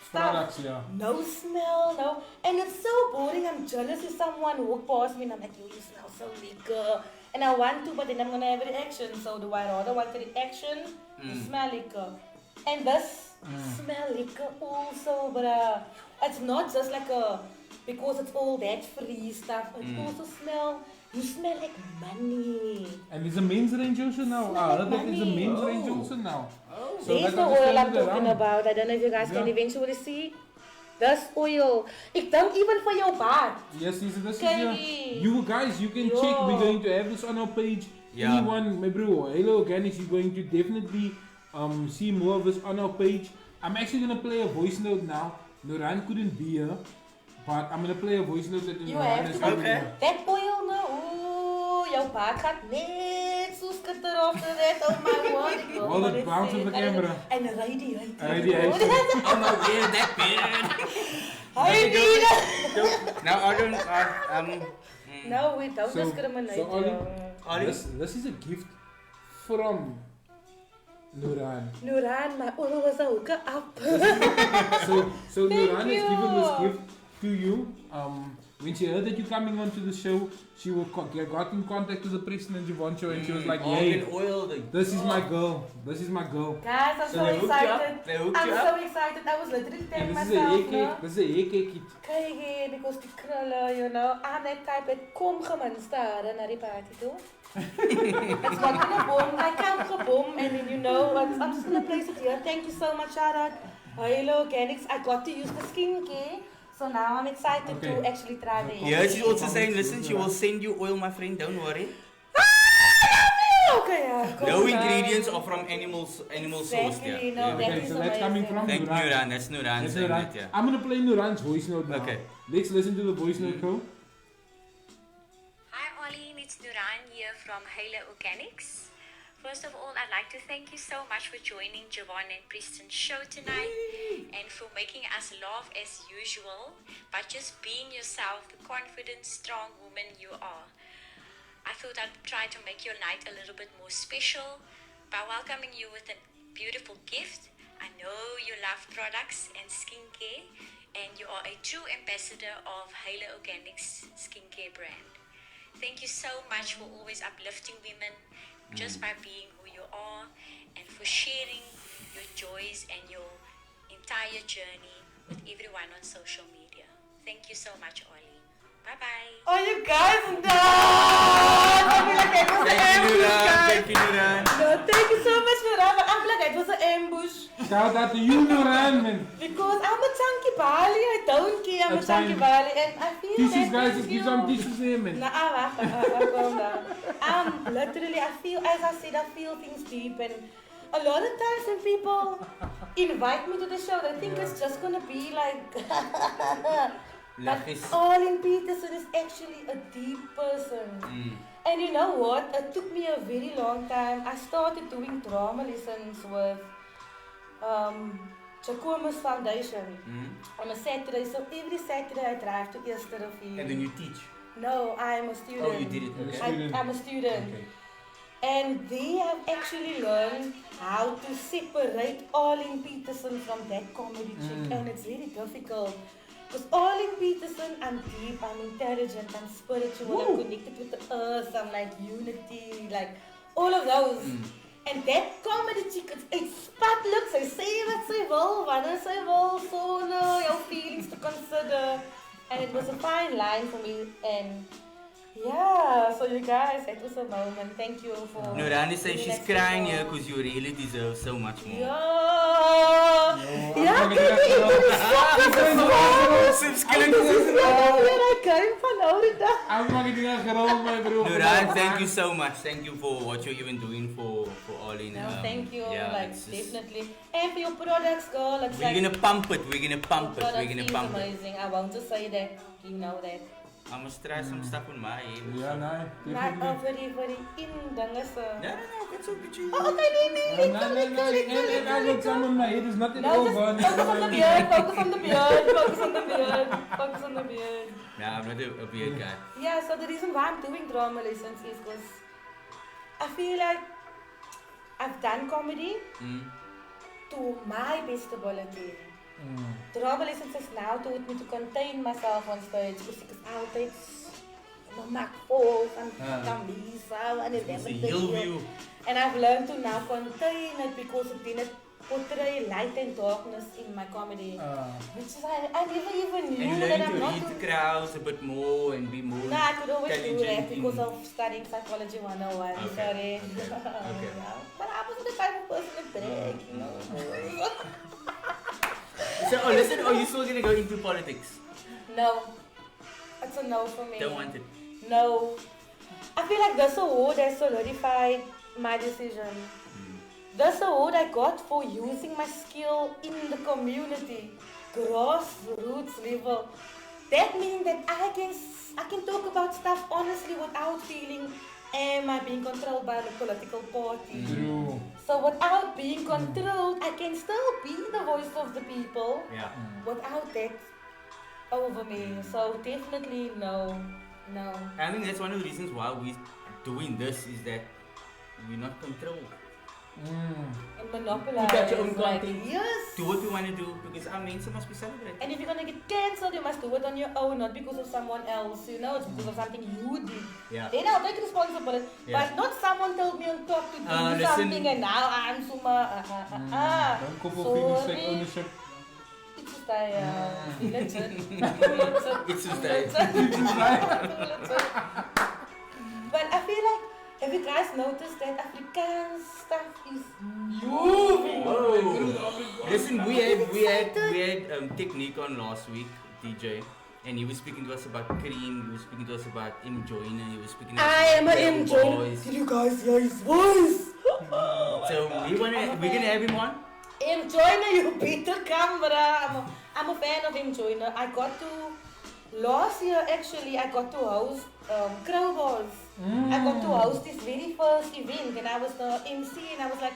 stuff. Products, yeah. No smell, no, and it's so boring. I'm jealous if someone walk past me and I'm like, yo, you smell so liquor, and I want to, but then I'm gonna have a reaction. So do I rather want a reaction? You smell liquor, and this smell liquor also, but it's not just like because it's all that free stuff. It also you smell like money. And there's a men's range also now. Smell I like heard that there's a money. men's range also now. So There's like the I just oil turned I'm it talking around. about. I don't know if you guys can Yeah. eventually see. This oil. Ik dink even for your baard. Yes, this is Can here. we- You guys, you can Yo. check. We're going to have this on our page. Yeah. Anyone, my bro, Hello Organics, you're going to definitely see more of this on our page. I'm actually gonna play a voice note now. Nuran couldn't be here, but I'm gonna play a voice note that You Nuran have is to. giving Okay. me. That oil no. Ooh, jouw baard gaat net zo skitter after that. Oh my word. Well, it bounces the camera. En radiate. Radiation. Oh no, yeah, that beard. Hi, Nina. Now I don't. No, we don't So- discriminate. so Ollie- yo. Ollie? This is a gift from Nuran. Nuran, my oil was ook up. So Thank Nuran has given this you. gift to you. When she heard that you're coming onto the show, she got in contact with the president Javon show and she was like, "Hey, oil. this is my girl. This is my girl." Guys, I'm So so they hooked you up? excited. They hooked I'm you so up? excited. I was literally And telling this is a hair myself, cake. no? This is a hair cake kit. Kijk hier, because die krullen, you know. I'm that type that kom gemunsteren naar die party toe. It's not gonna boom. I can't geboom and then you know what? I'm just gonna place it here. Thank you so much, shout out. Hello Organics. I got to use the skincare. So now I'm excited Okay. to actually try the Yeah, she's also saying, listen, she will send you oil, my friend. Don't worry. Okay, yeah. No ingredients are from animal source. Exactly, no, Yeah. that Okay, is so that's coming amazing. from Thank Nuran. Nuran. That's Nuran That's saying Nuran. that, yeah. I'm gonna play Nuran's voice note now. Okay. Let's listen to the voice note, go. Hi Arlene, it's Nuran here from Halo Organics. First of all, I'd like to thank you so much for joining Javon and Preston's show tonight and for making us laugh as usual by just being yourself, the confident, strong woman you are. I thought I'd try to make your night a little bit more special by welcoming you with a beautiful gift. I know you love products and skincare, and you are a true ambassador of Halo Organics skincare brand. Thank you so much for always uplifting women just by being who you are and for sharing your joys and your entire journey with everyone on social media. Thank you so much, Arlene. Bye-bye. Oh, you guys, no! I feel like that was an ambush, guys. Thank you, Nuran. No, thank you so much, Nuran. But I feel like that was an ambush. Shout out to you, Nuran, man. Because I'm a chunky Bali. I don't care. I'm a That's chunky fine. Bali. And I feel Tissues, that. guys, thank just give you. some tissues here, man. Nah, calm down. Literally, I feel, as I said, I feel things deep. And a lot of times when people invite me to the show, they think it's just gonna be like. But Arlene Petersen is actually a deep person. And you know what? It took me a very long time. I started doing drama lessons with Jacomus Foundation on a Saturday. So every Saturday I drive to Eerste Rivier. And then you teach. No, I'm a student. Oh, you did it. Okay. I'm a student. Okay. And they have actually learned how to separate Arlene Petersen from that comedy chick. And it's very difficult. Because Arlene Petersen, I'm deep, I'm intelligent, I'm spiritual, I'm connected with the earth, I'm like unity, like all of those. And that comedy chick, it's spat sy sê wat sy wil, wanneer sy wil, sonder jou feelings to consider. And it was a fine line for me. And yeah, so you guys, it was a moment. Thank you for. Nuran is saying being she's next crying to here me. because you really deserve so much more. Ja, ja, kyk jy, where I came from nou die dag. I'm not getting a gerol, my bro. Nuran, thank you so much. Thank you for what you're even doing for Arlene. No, thank you, Yeah, like it's just- definitely. And for your products, girl, it's We're like gonna pump it. We're gonna pump it. product We're gonna is pump it. amazing. I want to say that, you know that. I'm gonna try some stuff on my head. Yeah, nah, Maar definitely. voor die indingen ze. No, I got some pictures. Oh, okay, nee. And I got some on my head. It's not at No, all just burning. focus on the beard, focus on the beard, focus on the beard, focus on the beard. Nah, I'm not a beard guy. Yeah, so the reason why I'm doing drama lessons is because I feel like I've done comedy to my best ability. Drama lessons has now taught me to contain myself on stage because ik is altijd maak vol van Camisa and It's a heel view. And I've learned to now contain it because it didn't portray light and darkness in my comedy. Which is I never even And knew you that learn I'm to not read doing. the crowds a bit more and be more No, I could always do that intelligent because in- of studying psychology 101. Okay. Sorry. Okay. Yeah. But I wasn't the type of person to brag, you know. So, listen, are you still gonna go into politics? No. It's a no for me. Don't want it. No. I feel like this award has solidified my decision. This award I got for using my skill in the community, grassroots level. That means that I can talk about stuff honestly without feeling, am I being controlled by the political party? True. So without being controlled, I can still be the voice of the people Yeah. without that over me. So definitely no. I think that's one of the reasons why we're doing this is that we're not controlled. And monopolize. You got your own like, content. yes. Do what we want to do because our mensen must be celebrated. And if you're gonna get cancelled, you must do it on your own, not because of someone else. You know, it's because of something you did. Yeah. Then I'll take responsibility. Yeah. But not someone told me on top to do Listen. something and now I'm summa. Don't couple feelings take ownership. It's just legit. It's just that. But I feel like, have you guys noticed that Afrikaans stuff is moving? Whoa. Listen, we had Technique on last week, DJ, And you were speaking to us about cream, you were speaking to us about M. Joyner, you were speaking to I us am about an Little M. Joyner. Boys. Did you guys hear his voice? So we're gonna have him on. M. Joyner, you better come, bruh. I'm a fan of M. Joyner. I got to, last year actually, I got to host Crowbars. I got to host this very first event and I was the MC and I was like,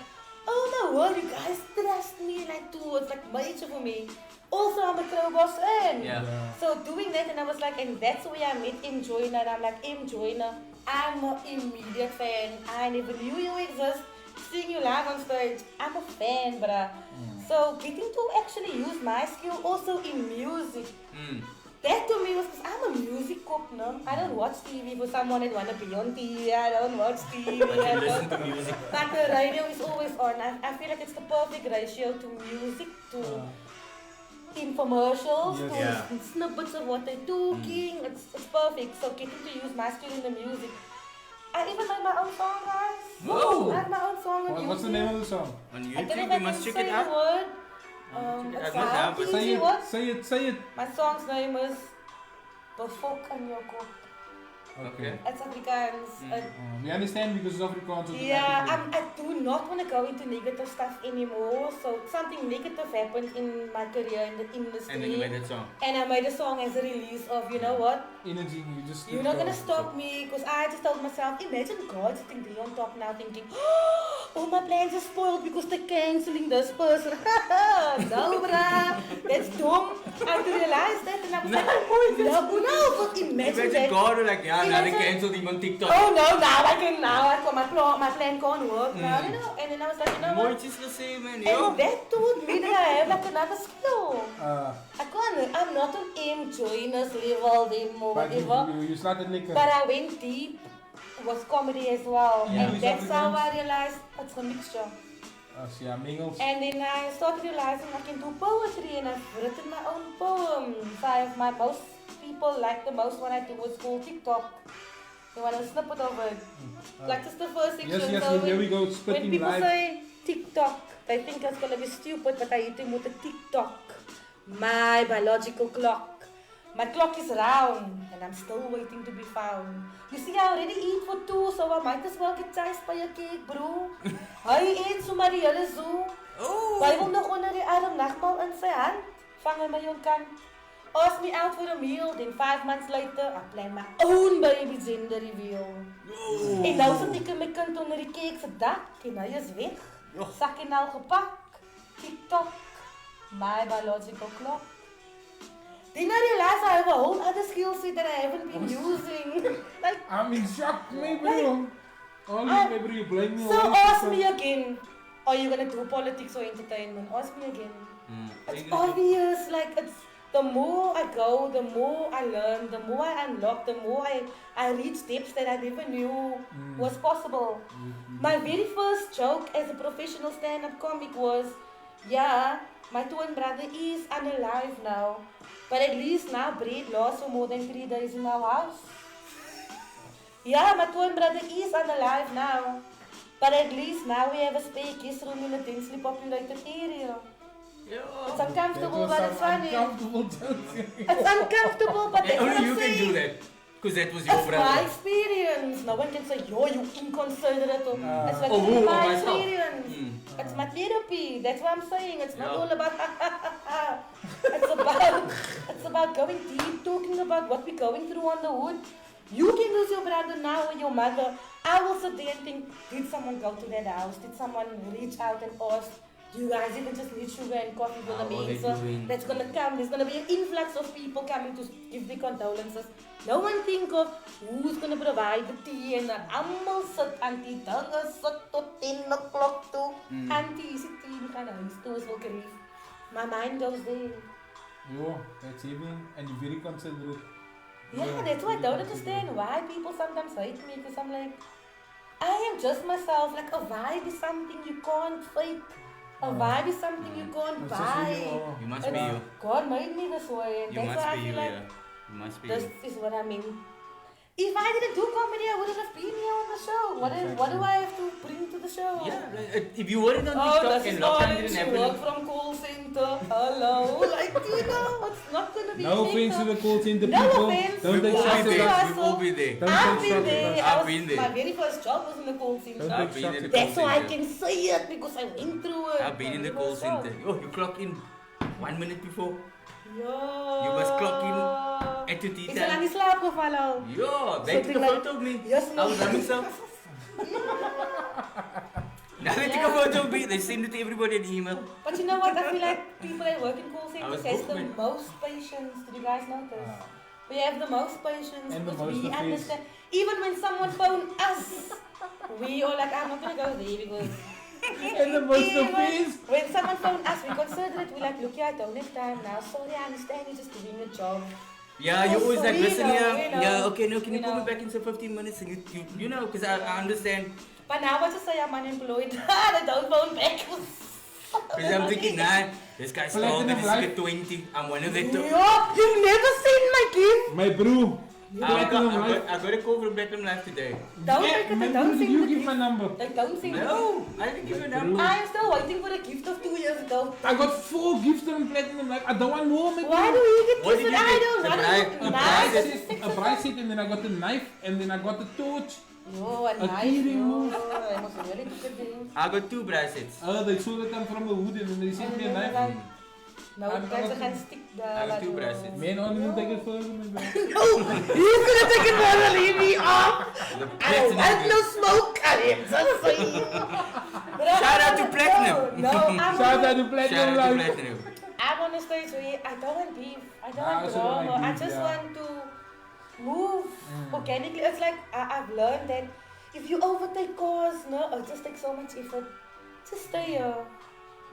oh my word, you guys trust me like two. It's like major for me. Also, I'm a Crowbars fan. Yeah. So doing that and I was like, and that's where I met M. Joyner. And I'm like, M. Joyner, I'm an immediate fan. I never knew you exist. Seeing you live on stage, I'm a fan, bruh. So getting to actually use my skill also in music. That to me was because I'm a music cop, no? I don't watch TV for someone that wanna be on TV. I don't watch TV. But you listen to music. But the radio is always on. I feel like it's the perfect ratio to music, to infomercials, to snippets of what they're talking. It's perfect. So getting to use my skill in the music. I even made my own song, guys. Whoa! I have my own song on YouTube. What's the name of the song? On I don't know YouTube, if we I must can check it say out. the word. Check it It's out now, but Say what? it, say it. My song's name is Befok in your kop. Okay. It's Afrikaans. We understand because it's Afrikaans. Yeah, I do not want to go into negative stuff anymore. So something negative happened in my career in the industry. And then you made that song. And I made a song as a release of, you know what? Energy, you just. You're not gonna stop me because I just told myself, imagine God sitting there on top now thinking, oh, all my plans are spoiled because they're cancelling this person. No, bruh, that's dumb. I had to realize that and I was like, no, but imagine Imagine that. God were like, yeah, now they Imagine- cancelled him on TikTok. Oh no, my plan can't work now, you know. And then I was like, you know what? More just the same, man. And Yo. that taught me that I have like another skill. Uh, I'm not on M. Joyner's level anymore, but whatever. you started lekker. But I went deep, was comedy as well. Yeah. And that's how I realized it's a mixture. Yeah, mingles. And then I started realizing I can do poetry and I've written my own poems. My most people like the most one I do was called TikTok. They want a snippet of it. Like just the first section. Yes, So here we go, when spitting people live. say TikTok, they think it's gonna be stupid, but I hit him with a TikTok. My biological clock. My clock is round and I'm still waiting to be found. You see, I already eat for two, so I might as well get chased by a cake, bro. Hy eet so maar die hele zoo. Hy wil nog onder die arm nagmaal in sy hand. Vang hy my on kant. Ask me out for a meal, then 5 months later, I plan my own baby gender reveal. En nou sit ek met my kind onder die cake se dak en hy is weg. Sak en al gepak. TikTok, my biological clock. Then I realized I have a whole other skill set that I haven't been using. Like, I'm in shock, my bro. Only my bro, you blame me. so ask me again. Are you gonna do politics or entertainment? Ask me again. It's obvious. Like it's the more I go, the more I learn, the more I unlock, the more I reach depths that I never knew was possible. My very first joke as a professional stand-up comic was, yeah, my twin brother is unalive now. But at least now bread lasts for more than 3 days in our house. Yeah, my twin brother is unalive now. But at least now we have a spare guest room in a densely populated area. It's uncomfortable, but it's funny. It's uncomfortable, but that's what Only I'm you can saying. do that. Because that was your It's my brother. experience. No one can say, yo, you inconsiderate. It's like, Oh, it's my myself. experience. It's my therapy. That's what I'm saying. It's not Yeah. all about it's about going deep, talking about what we're going through on the hood. You can lose your brother now or your mother. I will sit there and think, did someone go to that house? Did someone reach out and ask, do you guys even just need sugar and coffee for the How are they meal? doing? That's gonna come. There's gonna be an influx of people coming to give their condolences. No one think of who's gonna provide the tea and almal sit auntie dinge sit tot 10 o'clock toe. Auntie is die tea gaan huis toe is wil grief. My mind goes there. Yo, that's heavy and you're very considerate. Yeah, that's why I don't understand why people sometimes hate me because I'm like, I am just myself. Like a vibe is something you can't fake. A vibe is something you can't That's just who buy. you are. You must be you. God made me this way, and You that's must why I be feel you, like yeah. You must be this you. is what I mean. If I didn't do comedy, I wouldn't have been here on the show. What do I have to bring to the show? Yeah, like, if you weren't on Oh, TikTok this and is lockdown Arlene, didn't she happen. work from call center. Hello. Like, it's not going to be No offense to the call center No people. offense. Don't take We've shots all at been us. there. We've all been there. Don't I've take been shots at there. us. I've been there. My very first job was in the call center. Don't I've take been in shots the at That's us. why I can say it because I went through it. I've been in the call center. Oh, you clock in 1 minute before. Yo. You must clock in at your tea Is er aan time. die slaap gevallen? Yo, they took a Something like- photo of me. Yes, I was running so. Now they took a photo of me. They send it to everybody in email. But you know what? I feel like people that work in call I centers was has the booked, most patience. Did you guys notice? We have the most patience And the because most we offense. understand. Even when someone phone us, we are like, I'm not gonna go there because. And the most Even offense. when someone phone us, we consider it. We're like, look, I don't have time now. Sorry, I understand you're just doing your job. Yeah, you always like, We listen know, here. we know. Yeah, okay, no, can you We call me know. back in say 15 minutes? And you know, because I understand. But now I just say I'm unemployed. I don't phone back. Because I'm thinking, nah, this guy's told me this is Platinum at 20. I'm one of them. too. Yo, you've never seen my gift. My bro. I Platinum got, Life. I got a call from Platinum Life today. Don't Yeah, make it. my I bro, don't did think you the give my gift. number? I don't think. No, I didn't give you a Like number. I am still waiting for the gift of 2 years ago. I got 4 gifts from Platinum Life. I don't want more, my Why bro. do you get What gifts did and you I get? don't? The What bride- is a it? bride Nice. set? A bright set, and then I got the knife, and then I got the torch. Yo, a knife. keyring Yo, move. I must really look at this. I got 2 bracelets. They saw that I'm from the hood, and then they sent me a knife. No, guys, I can stick the. I got 2 bracelets. Man, I didn't take it further, my bro. No, you're gonna take it further, leave me off. The I don't want no platinum. smoke. I am just saying. Shout out to Platinum. No, I'm Shout out to Shout Platinum out to Life. Platinum. I'm on a stage where I don't want beef. I don't I want also don't drama. like I beef, just yeah. want to move organically. It's like I've learned that if you overtake cars, no, it just takes so much effort. Just stay here.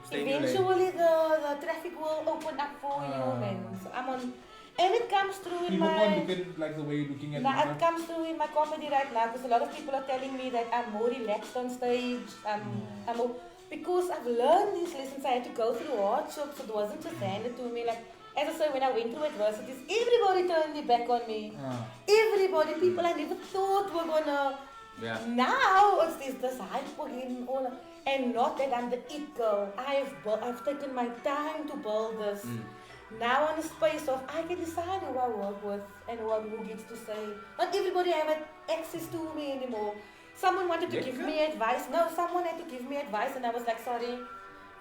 Stay in your lane. Eventually, the traffic will open up for you, man. So I'm on, and it comes through in People can't my. look at it like the way you're looking at Now, it. it comes through in my comedy right now because a lot of people are telling me that I'm more relaxed on stage. I'm more, because I've learned these lessons. I had to go through hardships. It wasn't just handed to me. Like as I say, when I went through adversities, everybody turned their back on me. Everybody, people I never thought were gonna. Yeah. Now it's this hype again, and not that I'm the it girl. I've taken my time to build this. Now on the space of I can decide who I work with and who gets to say. Not everybody have access to me anymore. Someone wanted to give me advice. No, someone had to give me advice, and I was like, sorry,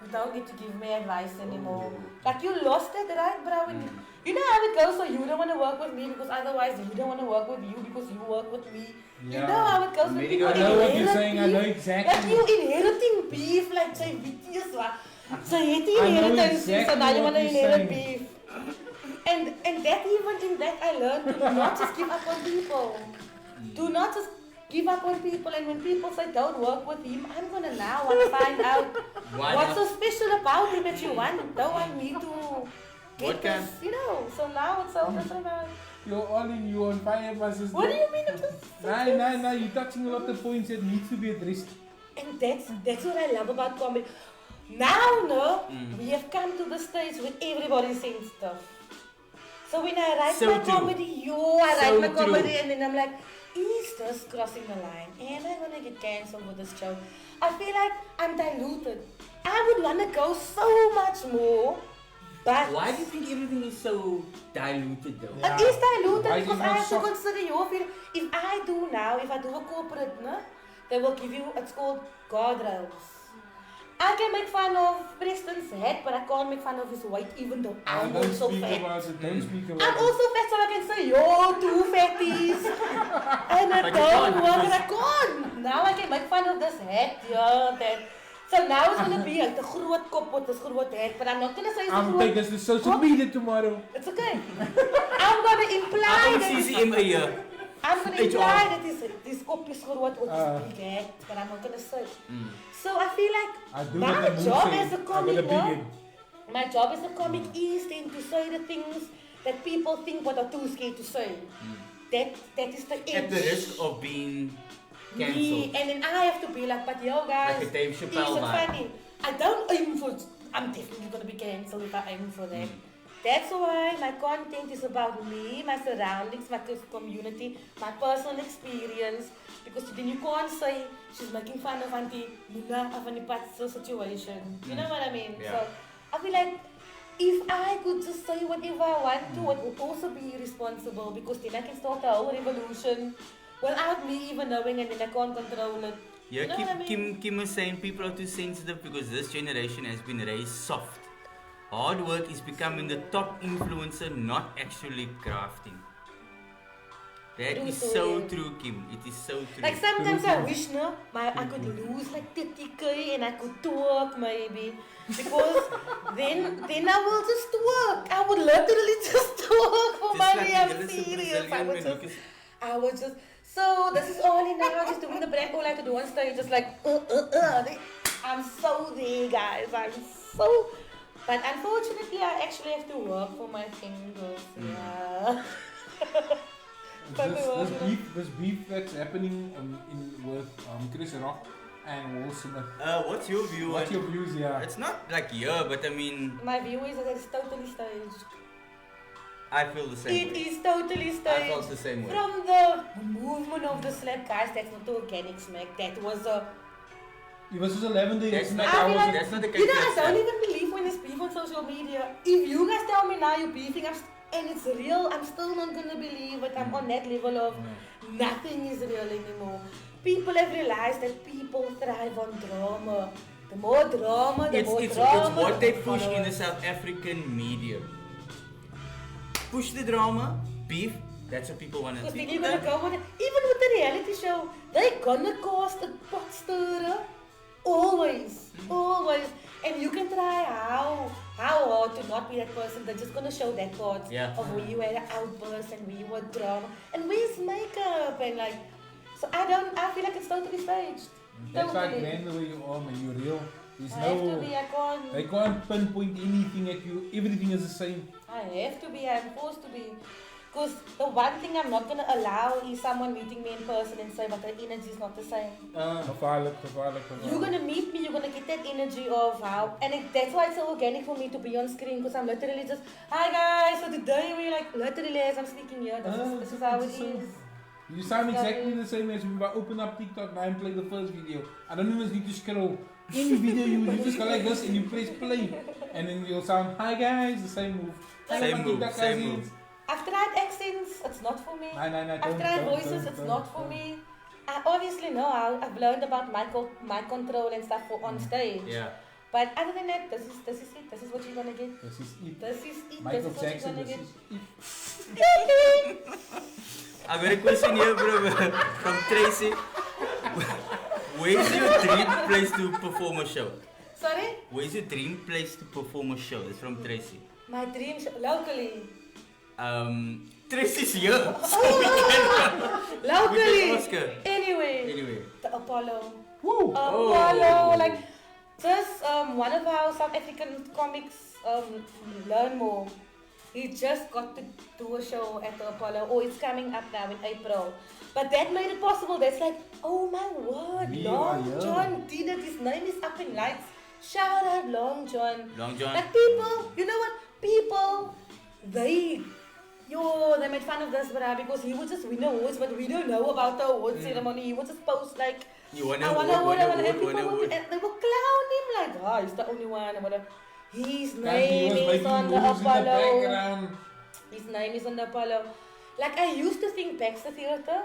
you don't get to give me advice anymore. Like you lost it, right, bro? And you know how it goes. So you don't want to work with me because otherwise you don't want to work with you because you work with me. You know how it goes when people I know what you're inherit saying. I beef. know Like exactly. you inheriting beef, like say BTS wa. So you I know inheritance, so exactly now you what want to you're inherit saying. beef. And that even in that I learned to not just give up on people. Do not just give up on people, and when people say don't work with him, I'm gonna now want to find out Why what's not? so special about him that you don't want me to What get this, you know. So now it's so different. You're all in, you on fire, my sister. What do you mean? I'm just No, you're touching a lot of points that needs to be addressed. And that's what I love about comedy. Now, no, we have come to the stage where everybody's saying stuff. So when I write So my true. comedy, I So write my true. comedy and then I'm like, is this crossing the line? Am I gonna get cancelled with this show? I feel like I'm diluted. I would wanna go so much more, but Why do you think everything is so diluted though? Yeah. it is diluted Why is it because not I have to soft? consider your feeling. If I do a corporate, no, they will give you, it's called guardrails. I can make fun of Preston's head, but I can't make fun of his weight even though I'm Don't also speak fat. about it. Don't speak about I'm it. also fat, so I can say, yo, two fatties. And I But you don't can't work and I because- can't. Now I can make fun of this head, yeah, that. So now it's gonna be like the groot kop with this groot head, but I'm not gonna say it's a I'm groot taking us to social kop. media tomorrow. It's okay. I'm gonna imply I that own it's, CCMA here. I'm gonna HR. imply that this kop is groot with this big head, but I'm not gonna say. So I feel like I do my what the job moon as say. a I got comic, a big no? head. My job as a comic is then to say the things that people think but are too scared to say. That is the edge. At the risk of being Me, cancelled. and then I have to be like, but yo guys, Like a Dave is Chappelle it vibe. funny? I don't aim for, I'm definitely gonna be cancelled if I aim for that. That's why my content is about me, my surroundings, my community, my personal experience. Because then you can't say she's making fun of Auntie Luna of any particular situation. You know what I mean? Yeah. So I feel like if I could just say whatever I want to, it would also be irresponsible because then I can start a whole revolution without me even knowing and then I can't control it. Yeah, You know what I mean? Kim was saying people are too sensitive because this generation has been raised soft. Hard work is becoming the top influencer, not actually crafting. That True is story. so true, Kim. It is so true. Like sometimes I wish I could lose like 30k and I could twerk maybe. Because then I will just twerk. I would literally just twerk for Just money. like I'm the serious. Brazilian I would just. So this is all in now, just doing the prank all I have to do on stage, just like I'm so there, guys. I'm so. But unfortunately, I actually have to work for my fingers. Yeah. This beef that's happening with Chris Rock and Will Smith. What's your view? What's your views? Yeah. It's not like yeah, but I mean, My view is that it's totally staged. I feel the same It way. is totally I staged. felt the same way. From the movement of the slap, guys, that's not the organic smack. That was a. It was just 11 days. That's not, I feel like- that's not the case. You know, I that's don't that. even believe when there's beef on social media. If you guys tell me now you're beefing, and it's real, I'm still not gonna believe it. I'm on that level of nothing is real anymore. People have realized that people thrive on drama. The more drama, the more It's drama. what they the push in the followers. South African media. Push the drama, beef. That's what people want to Because see. then you're gonna go with it. Even with the reality show, they're gonna cast a pot stirrer. Always. Always. And you can try how hard to not be that person. They're just gonna show that part of where you had an outburst and where you were drama. And where's makeup and like so I feel like it's totally staged. That's like Totally. man the way you are, man. You're real. There's I have to no. be, I can't. They can't pinpoint anything at you. Everything is the same. I have to be, I'm forced to be. Because the one thing I'm not going to allow is someone meeting me in person and say, but the energy is not the same. Gevaarlijk. You're going to meet me, you're going to get that energy of how, and that's why it's so organic for me to be on screen, because I'm literally just, hi guys, so today we're like, literally as I'm speaking here, this is how it is. You sound exactly the same as when I open up TikTok now and play the first video. I don't even need to scroll. Any video you just go like this and you press play. And then you'll sound, hi guys, the same move. Same move. I've tried accents, it's not for me. No, I've tried voices, it's not for me. I obviously know I've learned about mic control and stuff on stage. Yeah. But other than that, this is it. This is what you're gonna get. This is it. This is it. Michael this is Jackson, what this you're is gonna it. get. I got a question here from Tracy. Where's your dream place to perform a show? Sorry? Where's your dream place to perform a show? It's from Tracy. My dream show, locally. Tracy's here. Locally. With Oscar. Anyway. The Apollo. Woo! Apollo. Like, just one of our South African comics, Learn More. He just got to do a show at the Apollo. Oh, it's coming up now in April. But that made it possible. That's like, oh my word, Long John did it. His name is up in lights. Shout out Long John. Long John. Like people, you know what? People, they made fun of this, bruh, because he would just win awards, but we don't know about the award ceremony. He would just post like, You want I to want an award, and award. they would clown him like, oh, he's the only one, and whatever. His He name was is making on the moves in the Apollo. background. His name is on the Apollo. Like I used to think Baxter Theatre,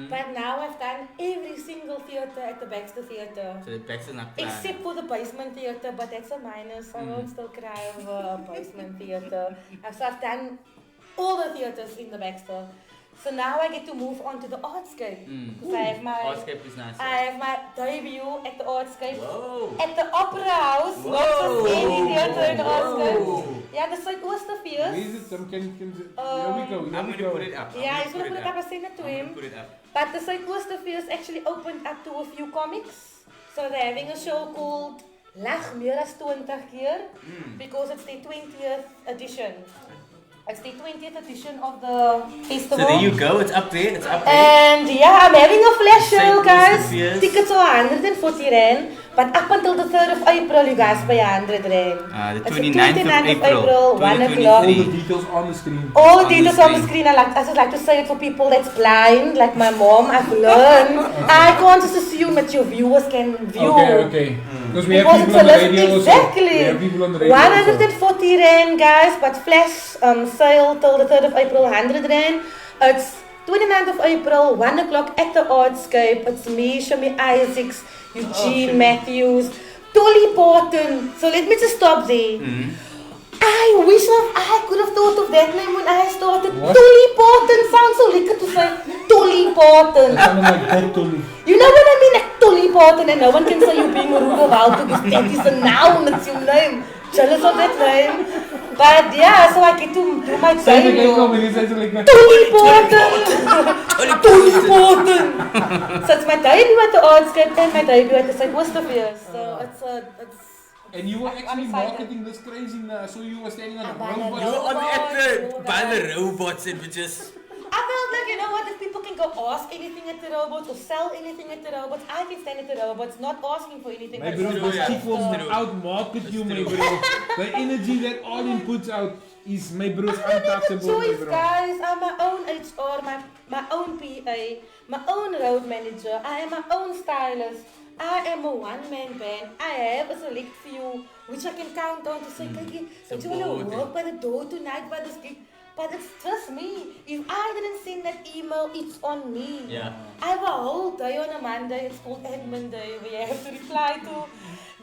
but now I've done every single theatre at the Baxter Theatre. So the Baxter's not planned. Except for the basement theatre, but that's a minus. I won't still cry over a basement theatre. So I've done all the theatres in the Baxter. So now I get to move on to the Artscape. So I have my Artscape is nice. I have my debut at the Artscape. Whoa. At the Opera House, Whoa. not just any theatre in the Whoa. Artscape. Yeah, the Zuidoosterfees. Where is it? Here we go. I'm going to put it up. Yeah, he's gonna put it up. I sent it to I'm him. gonna put it up. But the Zuidoosterfees actually opened up to a few comics. So they're having a show called Lag meer as 20 keer because it's their 20th edition It's the 20th edition of the festival. So there you go. It's up there. And yeah, I'm having a flash show, St. guys. Lucius. Tickets are 140 rand. But up until the 3rd of April, you guys pay 100 rand. The It's 29th of April, 1 o'clock. 2023. All the details on the screen. All the On the details on the screen. screen. I just like to say it for people that's blind, like my mom. I've learned. I can't just assume that your viewers can view. Okay. Because we have Because people it's on the a list, radio also. exactly. We have people on the radio 140 rand, guys, but flash sale till the 3rd of April, 100 rand. It's 29th of April, 1 o'clock at the Artscape. It's me, Shami Isaacs, Eugene Matthews, Tolly Porton. So let me just stop there. I wish I could have thought of that name when I started. What? Tolly Porton sounds so lekker to say. Tolly Porton. It sounded like that Tolly. You know what I mean? Like Tolly Porton, and no one can say you're being rude or how to this. That is a noun, it's your name. Jealous of that name. But yeah, so I get to do my Say it again, thing. come again, say it like that. Tolly Porton. Tolly Porton. So it's my debut at the Artscape and my debut at the St. Gustavia. So it's And you were I'm actually excited. marketing this crazy now, so you were standing on a By the robot. You were robots, by the robots and we just. I felt like, you know what, if people can go ask anything at the robots or sell anything at the robots, I can stand at the robots not asking for anything. My but bro, just those yeah. people stuff. true. out-market you, my true. bro. The energy that Arlene puts out is, my bro, I don't have a untouchable, my choice, bro. guys. I'm my own HR, my own PA, my own road manager. I am my own stylist. I am a one-man band. I have a select few which I can count on to say, Kiki, don't you want to Support. work by the door tonight by this gig? But it's just me. If I didn't send that email, it's on me. Yeah. I have a whole day on a Monday. It's called admin day where you have to reply to.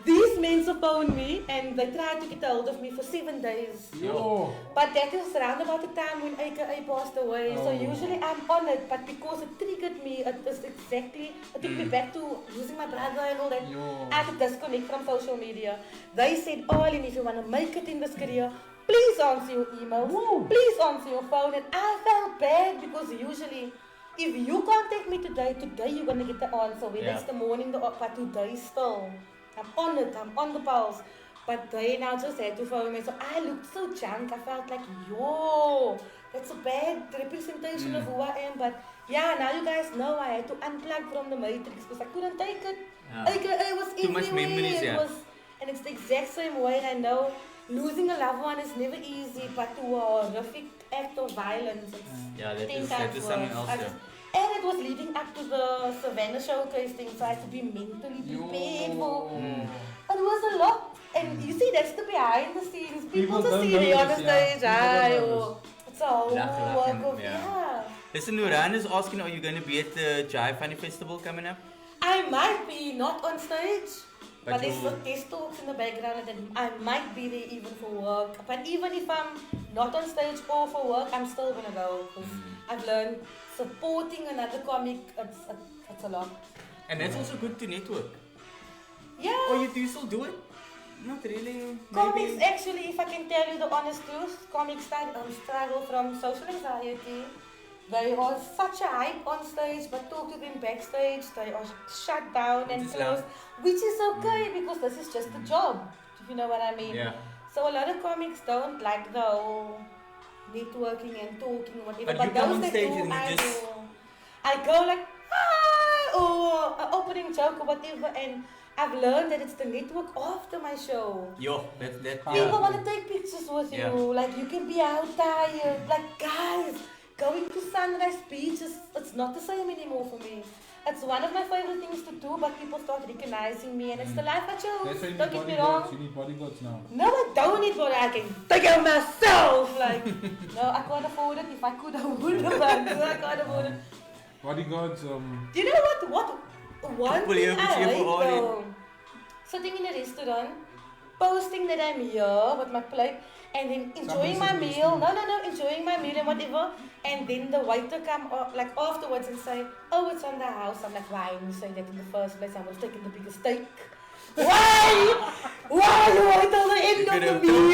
These men phone me and they tried to get a hold of me for 7 days. Yo. But that was around about the time when AKA passed away. So Oh. usually I'm on it, but because it triggered me, it was exactly, it took me back to losing my brother and all that. Yo. I had to disconnect from social media. They said, Arlene, if you want to make it in this career, please answer your emails, please answer your phone. And I felt bad because usually, if you contact me today you're going to get the answer. Whether it's the morning, but today still. I'm on it, I'm on the pulse. But they now just had to phone me. So I looked so junk. I felt like, yo, that's a bad representation of who I am. But yeah, now you guys know I had to unplug from the matrix because I couldn't take it. AKA was Too much everywhere. memories, It was, and it's the exact same way. I know losing a loved one is never easy, but to a horrific act of violence, it's Yeah, that 10 is times something worse. else. I just- And it was leading up to the Savannah showcase thing, so I had to be mentally prepared for. It was a lot. And you see, that's the behind the scenes. People just don't see me on the notice, yeah. stage. People don't Oh, it's a whole work of, yeah. Listen, Nuran is asking, are you going to be at the Jive Funny Festival coming up? I might be not on stage, But but you- there's talks in the background and then I might be there even for work. But even if I'm not on stage or for work, I'm still gonna go because I've learned supporting another comic, it's a lot. And that's also good to network. Yeah. Or do you still do it? Not really. Comics, maybe. actually, if I can tell you the honest truth, comics struggle from social anxiety. They are such a hype on stage, but talk to them backstage, they are shut down and Which is closed, which is okay because this is just a job, if you know what I mean. Yeah. So a lot of comics don't like the whole networking and talking, whatever. But you come on that stage do, and you I just- do. I go like, ah, or an opening joke or whatever, and I've learned that it's the network after my show. Yo, that People want to take pictures with you. Yeah. Like, you can be out tired. Like, guys, going to Sunrise Beach, it's not the same anymore for me. It's one of my favorite things to do, but people start recognizing me, and it's the life I That's chose. why you Don't need get me bodyguards. wrong. You need bodyguards now. No, I don't need body. I can take care of myself. Like, no, I can't afford it. If I could, I would. But I can't afford it. Bodyguards, Do you know what? One People thing here I with you hate for all in. though. Sitting in a restaurant, posting that I'm here with my plate, and then enjoying my Someone sits meal. next No, enjoying my meal and whatever. And then the waiter come like afterwards and say, "Oh, it's on the house." I'm like, why didn't you say that in the first place? I was taking the biggest steak. Why? Why do I till the end of the meal?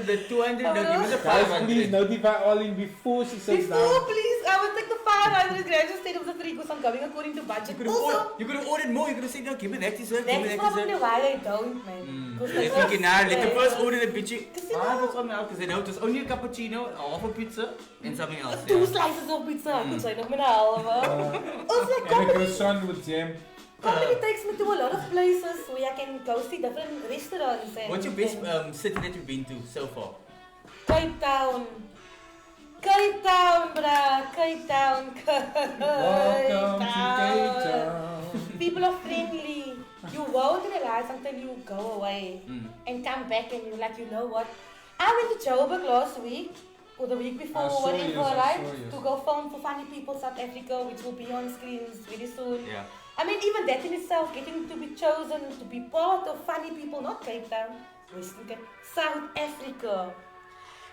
The 200, no, give me the guys, please 500. notify Arlene before she sits Before, down. please, I would take the 500 grams instead of the 3 because I'm going according to budget. You could have ordered more. You could have said, no, give me that dessert. Give me That's that probably dessert. why they don't, man. They're thinking, nah, let the first order the bitch. you That's on now because they know it was only a cappuccino, half a pizza, and something else. 2 slices of pizza. I could say nog met 'n halve. Also, like, And a comedy, croissant with jam. comedy takes me to a lot of places where I can go see different restaurants. And, What's your best city that you've been to so far? Cape Town. Cape Town, bruh. Cape Town. Welcome to Cape Town. People are friendly. You won't realize until you go away and come back and you're like, you know what? I went to Joburg last week or the week before, I saw whatever, you, I right? saw you. To go film for Funny People South Africa, which will be on screens very soon. Yeah. I mean, even that in itself, getting to be chosen to be part of Funny People, not Cape Town, Western Cape, South Africa.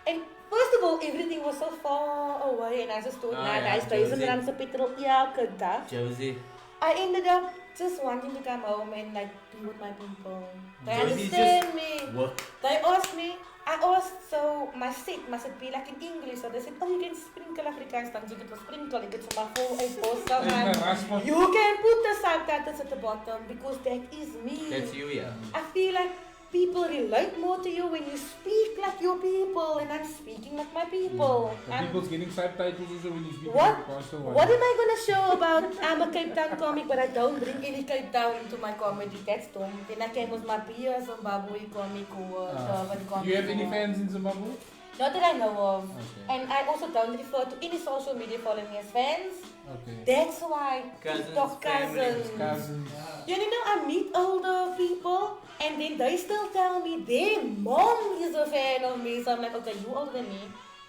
And first of all, everything was so far away, and I just thought, nah, yeah, guys, duizend Josie. rand se petrol elke dag. Josie. I ended up just wanting to come home and like be with my people. They Josie understand me. What? They asked me, I asked, so my set must it be like in English? So they said, oh, you can sprinkle Afrikaans, dan you get to sprinkle, you get to my full Rasmus. You can put the subtitles at the bottom because that is me. That's you, yeah. I feel like people relate more to you when you speak like your people, and I'm speaking like my people. The people's getting subtitles also when you speak What? Afrikaans, so What am I gonna show about I'm a Cape Town comic but I don't bring any Cape Town into my comedy? That's dumb. Then I came with my peer Zimbabwe comic or Durban comic. Do you have any or- fans in Zimbabwe? Not that I know of. Okay. And I also don't refer to any social media following me as fans. Okay. That's why Cousins, TikTok cousins. Cousins. You know, I meet older people and then they still tell me their mom is a fan of me. So I'm like, okay, you older than me.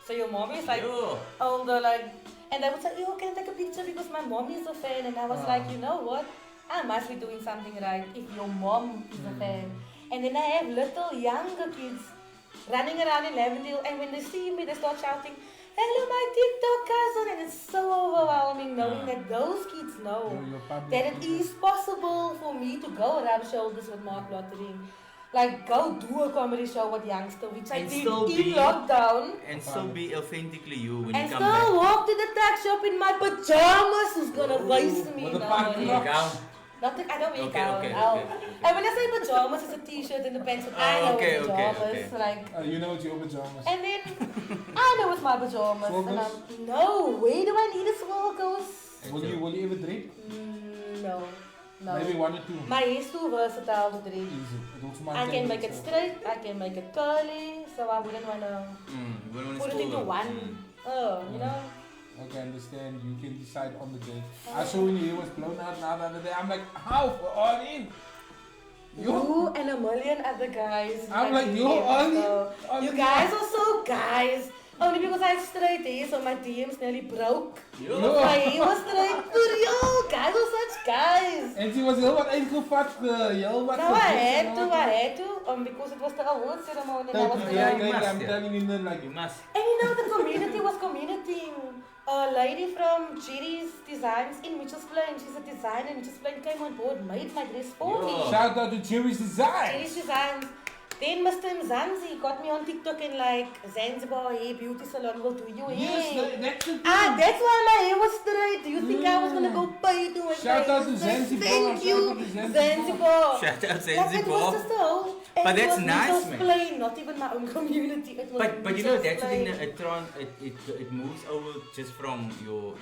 So your mom is like Yo. older, like, and they would say, yo, can I take a picture because my mom is a fan? And I was like, you know what? I must be doing something right if your mom is a fan. And then I have little younger kids running around in Lavendale, and when they see me, they start shouting, hello, my TikTok cousin. And it's so overwhelming knowing that those kids know Your public that it people. is possible for me to go rub shoulders with Mark Lottering. Like, go do a comedy show with youngster, which I And did still in be- lockdown. And still be authentically you when And you still come back. walk to the tuck shop in my pajamas. Who's gonna waste me? with a No, park yeah. Gown. Nothing, I don't wear Okay, gown. okay, I'll- okay, okay. And when I say pajamas, it's a t-shirt and the pants. But I know okay, it's okay, pajamas. okay. Like, You know it's your pajamas. and then I know it's my pajamas. And Swaggles? I'm, no, where do I need a swaggles? Will you ever drink? No, no. Maybe 1 or 2. My hair is too versatile to drink. Easy. It looks my I can thing, make it so- straight, I can make it curly, so I wouldn't wanna You wouldn't want to put it into one. Oh, you know? Okay, I understand. You can decide on the day. I saw when your hair was blown out now the other day. I'm like, how? For all in? You and a million other guys. I'm my like, you're DMs, all in. You guys are so guys. Only because I have straight hair, so my DMs nearly broke. Yo. My hair was straight. For you guys are such guys. En ze was heel wat uitgevat. Heel wat No, I had gevoed, to, because it was the award ceremony and I was Yeah, there. you must, I'm yeah. telling you, like, You must. And you know, the community was communitying. A lady from Jerry's Designs in Mitchell's Plain, she's a designer in Mitchell's Plain, came on board, made my dress for me. Yo. shout out to Jerry's Design. Jerry's Designs. Then Mr. Mzanzi got me on TikTok and like, Zanzibar hair beauty salon will do your hair. Yes, that's the thing. That's why my hair was straight. Do you think I was gonna go pay to it? Shout out to Zanzibar, Thank shout you, out to Zanzibar. Zanzibar. Shout out Like, it was Zanzibar. just a whole, But it that's was nice, Mitchell's man. Plain, not even my own community. It was But you know Mitchell's that's the thing Plain. that it moves over just from your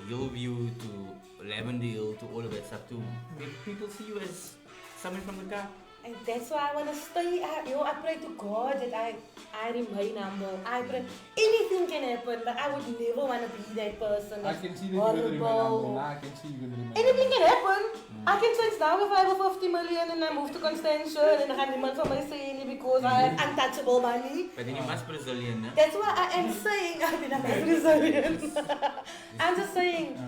Hillview to Lavendale to all of that stuff to make people see you as someone from the car. And that's why I want to stay. I pray to God that I remain humble. I pray anything can happen, but I would never want to be that person. I can see that you're going to remain humble. I can see you're going to remain Anything humble. can happen. I can change now if I have 50 million and I move to Constantia and I have niemand van my say any because I have untouchable money. But then you must be Brazilian, eh? That's why I am saying I'm not Brazilian. I'm just saying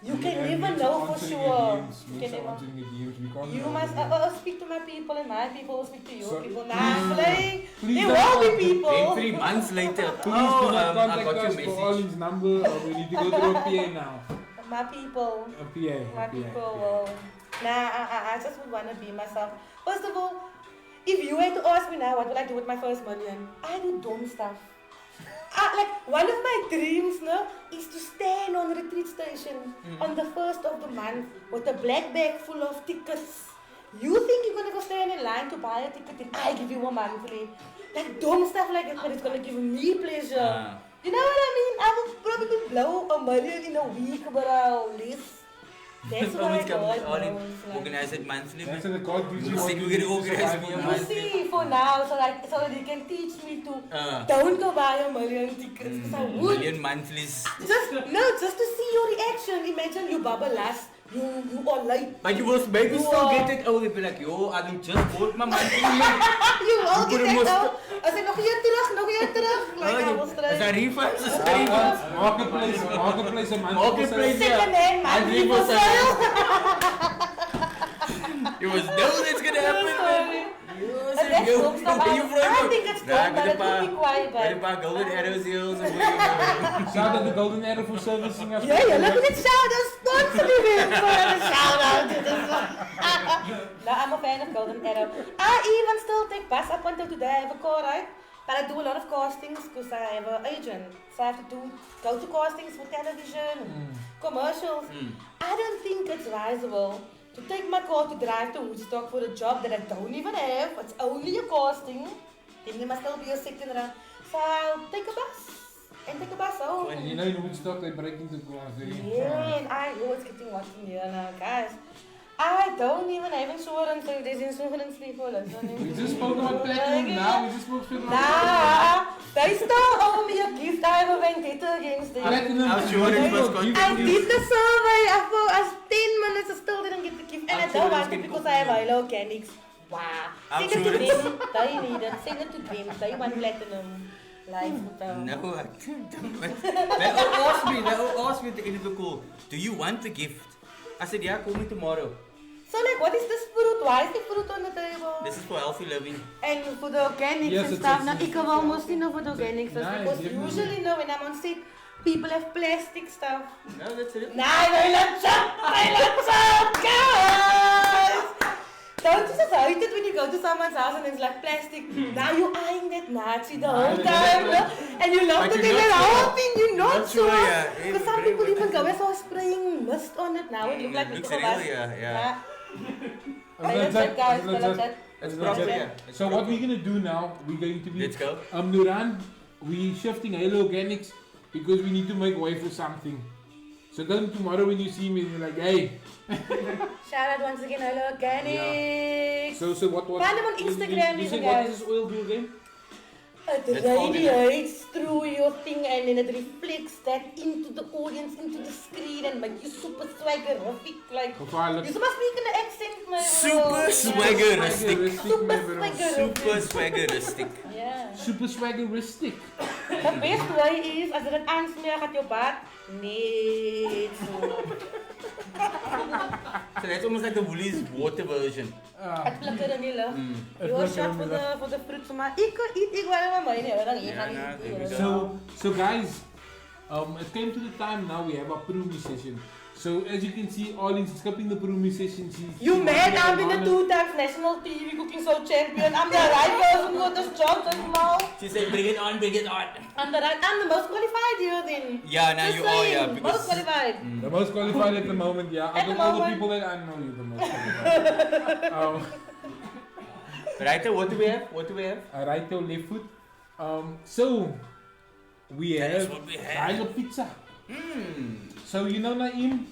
you can never know for sure. You can never. You must speak to my people and my people will speak to your So, people. Nah, I'm playing. please There don't- will be Then people. 3 months later, Please do not I contact got your us for message. Arlene's number. We need to go through a PA now. My people. A PA. My people will. Nah, I just would want to be myself. First of all, if you had to ask me now, what would I do with my first million? I do dumb stuff. Like one of my dreams, no, is to stand on the retreat station on the 1st of the month with a black bag full of tickets. You think you're gonna go stand in line to buy a ticket and I give you a monthly? Like dumb stuff like that, but it's gonna give me pleasure. You know what I mean? I will probably blow $1 million in a week, but I'll live. That's what I thought. Organize it monthly. That's what the God gives you. We're gonna organize me a You monthly. see, for now, so that you can teach me to don't go buy $1 million tickets. Because I would. Million monthlies. Just to see your reaction. Imagine you bubble last. You are late. But you will maybe still get it. Oh, they'll be like, yo, I just bought my monthly. You will get it out. I said, nog een terug. Like I was Is trying. that refunds? Is that refunds? Marketplace, a month. Marketplace, Second hand monthly for for sale. You must know that's gonna happen, man. And that's some stuff. I think it's fun, but it would be quiet. Met een paar golden arrows heels. Shout out to Golden Arrow for servicing us. Yeah, look at this shout out sponsor event for a shout out to this one. No, I'm a fan of Golden Arrow. I even still take bus up until today. I have a car, right? But I do a lot of castings because I have an agent. So I have to go to castings for television, commercials. I don't think it's advisable to take my car to drive to Woodstock for a job that I don't even have. It's only a casting. Then there must still be a second round. So I'll take a bus and take a bus home. And you know in Woodstock they break into cars. Yeah, and I know it's getting hot in here now, guys. I don't even have insurance, so there's insurance people listening. We just spoke about platinum now, we just spoke about Nah, they still owe me a gift. I have a vendetta against them. platinum. I did the survey. I 10 minutes, I still didn't get the gift. And I don't want it because I have Hilo Organics. Wow. Send it to them. They need it. Send it to them. They want platinum. Life hotel. No, I don't. They all asked me at the end of the call, do you want the gift? I said, yeah, call me tomorrow. So like, what is this fruit? Why is the fruit on the table? This is for healthy living. And for the organics Yes, and it's- stuff. it's- Now, it's- ik kan wel mostly know for the organics. Nice, Because definitely. usually, no, when I'm on set, people have plastic stuff. No, that's it. Nah, they look up, guys! Don't you just hate it when you go to someone's house and it's like plastic? Now you're eyeing that Nazi the whole time, no? And you love But the you're thing not and sure. hoping you're not Not sure, sure. yeah. Because some people even go and start spraying mist on it now. It looks like Looks little real, yeah. Let's check, guys. Let's check. It's proper, yeah. So what we're gonna do now, we're going to be Let's go. Nuran, we shifting Halo Organics because we need to make way for something. So then tomorrow when you see me you're like, hey. Shout out once again, Hello Organics. So what Find them on Instagram, you even, say, what guys. does this oil do again? It That's radiates through your thing and then it reflects that into the audience, into the screen and make you super swaggerific. Like, Gevaarlijk. you must speak in the accent, man. Super swaggeristic. Super Super swaggeristic. Yeah. Super swaggeristic. The best way is, as je het aansmeert gaat je baard niet zo. So that's almost like the Woolies water version. Het flikker in die lucht. Het Your flikker shot in die voor de fruit, maar ik wil wel mee, nee, dan hier gaan Ja, niet. nou, So guys, it came to the time now we have a Prumi session. So as you can see, Arlene's skipping the Prumi session. You mad? I'm been the 2 times national TV cooking show champion. I'm the right person for this job as well. She said, bring it on, bring it on. I'm the most qualified here then. Yeah, now Just you are, yeah. saying, most qualified. The most qualified at the moment, yeah. At Out the of all the moment. people that I know, you're the most qualified. Right, what do we have? What do we have? Right to left foot. So we That is have what we have. Dilo Pizza. So you know Naeem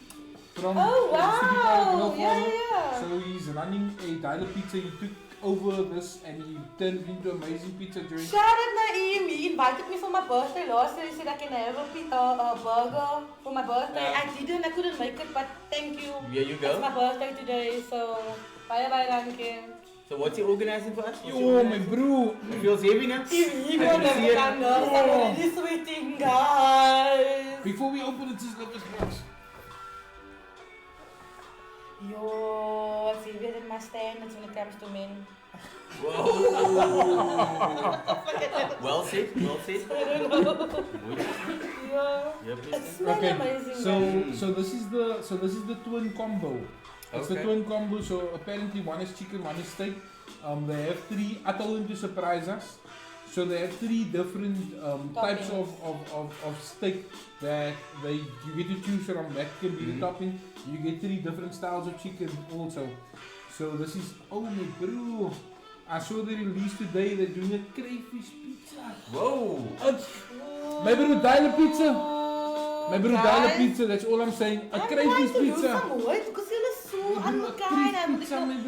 from Oh City wow! Park, Yeah. So he's running a Dilo Pizza. He took over this and he turned it into amazing pizza during. Shout out Naeem. He invited me for my birthday last year. He said I can have a burger for my birthday. Yeah. I didn't. I couldn't make it, but thank you. Here you It's go. my birthday today, so bye bye, thank you. So what's he organizing for us? What's he Yo, my organizing? bro. It feels heavy now. You I will can see never it. come now. I'm already sweating, guys. Before we open it, just let us box. Yo, it's heavier than my standards when it comes to men. Whoa. Well said, well said. I don't know. Good. Yeah. Yep, It's smells Okay, amazing. so guys. this is the twin combo. It's the Okay. twin combo. So apparently one is chicken, one is steak. They have 3. I told them to surprise us. So they have 3 different types of steak that you get to choose from. That can be the topping. You get 3 different styles of chicken also. So this is, oh my bro, I saw they released today, they're doing a crayfish pizza. Whoa! My bro, dial pizza. My bro, dial pizza, that's all I'm saying. A crayfish pizza.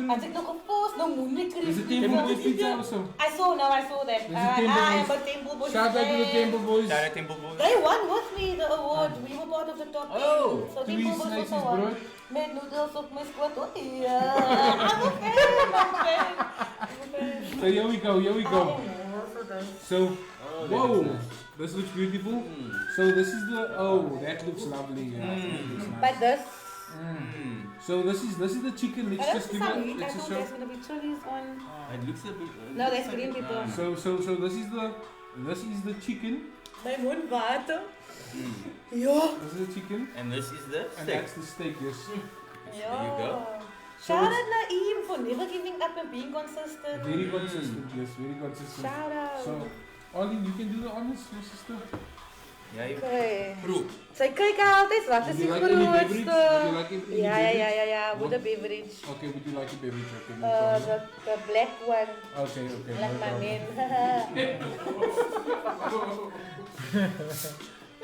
As ik nog een post, dan moet ik Is it Temple Boys pizza also? I saw that. Is it I Temple am Boys? a Temple Boys Shout out to the fan. Temple Boys. Shout out Temple Boys. They won with me the award. We were part of the top 8. Oh, So 3 Temple Boys slices also won. brood. Met noodles op mijn squad. Oh yeah. I'm a fan. So here we go. So, whoa, this looks beautiful. So this is the, oh, that looks lovely. Yeah, that looks nice. But this. So this is the chicken. Let's just give it. I Let's just thought show. there's gonna be chilies on. It looks a bit. No, that's green pepper. So this is the chicken. Mijn mond water. Ja. This is the chicken. And this is the And steak. that's the steak. Yes. Ja. There you go. Shout out Naeem for never giving up and being consistent. Very consistent. Yes, very consistent. Shout out. So, Arlene, you can do the honors, my sister. Ja, je Okay. proef. Sy kyk altyd wat is Would die you like any beverage? grootste. Would you like any Ja, beverage? ja, with a beverage. Okay, would you like a beverage? Okay, no problem. The black one, Okay, like no my problem. man.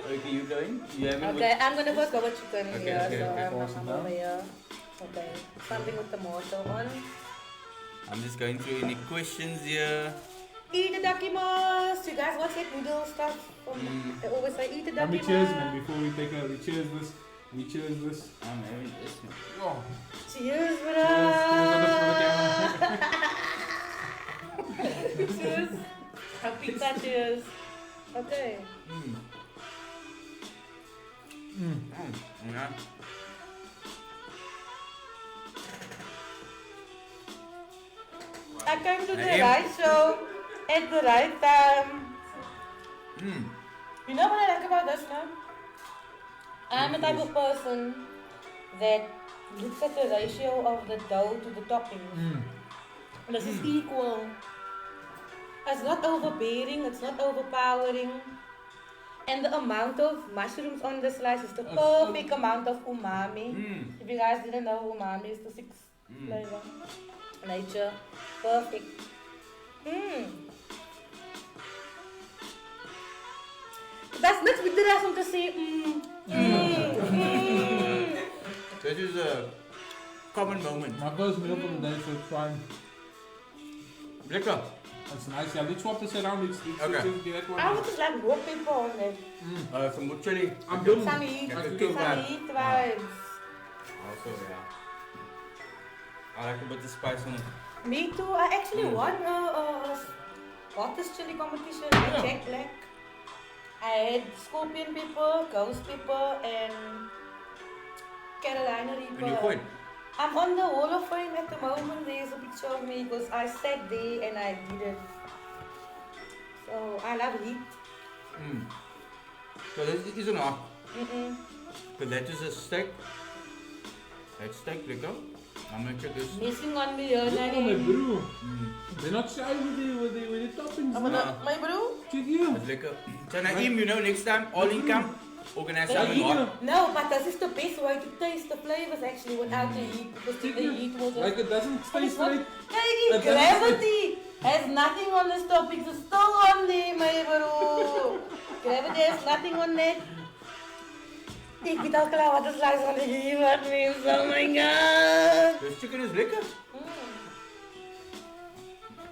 Okay, you going? You having Okay, I'm gonna first go with chicken Okay, here, okay, so okay. I'm over here. Okay, something with tomato on. I'm just going through any questions here. Eat the dakimas. You guys watch that noodle stuff? I always say eat the Let me cheers, man, dakimas. before we take a, we cheers this. I'm having this one. Oh, Cheers, bro. cheers on the camera. Cheers. A pizza cheers. Okay. Yeah. I came to the Naeem. right show at the right time. You know what I like about this now? I'm the type of person that looks at the ratio of the dough to the topping. This is equal. It's not overbearing, it's not overpowering. And the amount of mushrooms on the slice is the perfect amount of umami. If you guys didn't know, umami is the 6th flavor. Nature. Perfect. That's niks with the rest om te sê. This is a common moment. My first meal for the day, so it's fine. Lekker. That's nice. Yeah, let's swap this around. Let's Okay. get that one. I would just like raw pepper on it. Some more chili. I'm done. Some heat, Yeah, I cook some that. heat vibes. Also, yeah. I like a bit of spice on it. Me too. I actually won a hottest chili competition at Jack Black. I had scorpion pepper, ghost pepper, and Carolina When you Reaper. quit. I'm on the Hall of Fame at the moment. There's a picture of me because I sat there and I did it. So I love heat. So this is enough. But that is a steak. That's steak, lekker. I'm gonna check this. Missing on me here, Oh, my Nani. bro. They're not shy with the toppings. man. My bro? Check here. It's lekker. So Naeem, you know, next time, all income, organize Yeah, something you hot. No, but this is the best way to taste the flavors actually without the heat because the heat will just... Like it doesn't stay It's not- straight. Hey, gravity has nothing on this topic. It's still on there, my bro. Gravity has nothing on that. Ik weet al klaar wat de slice van de gegeven means. Oh my god. This chicken is lekker.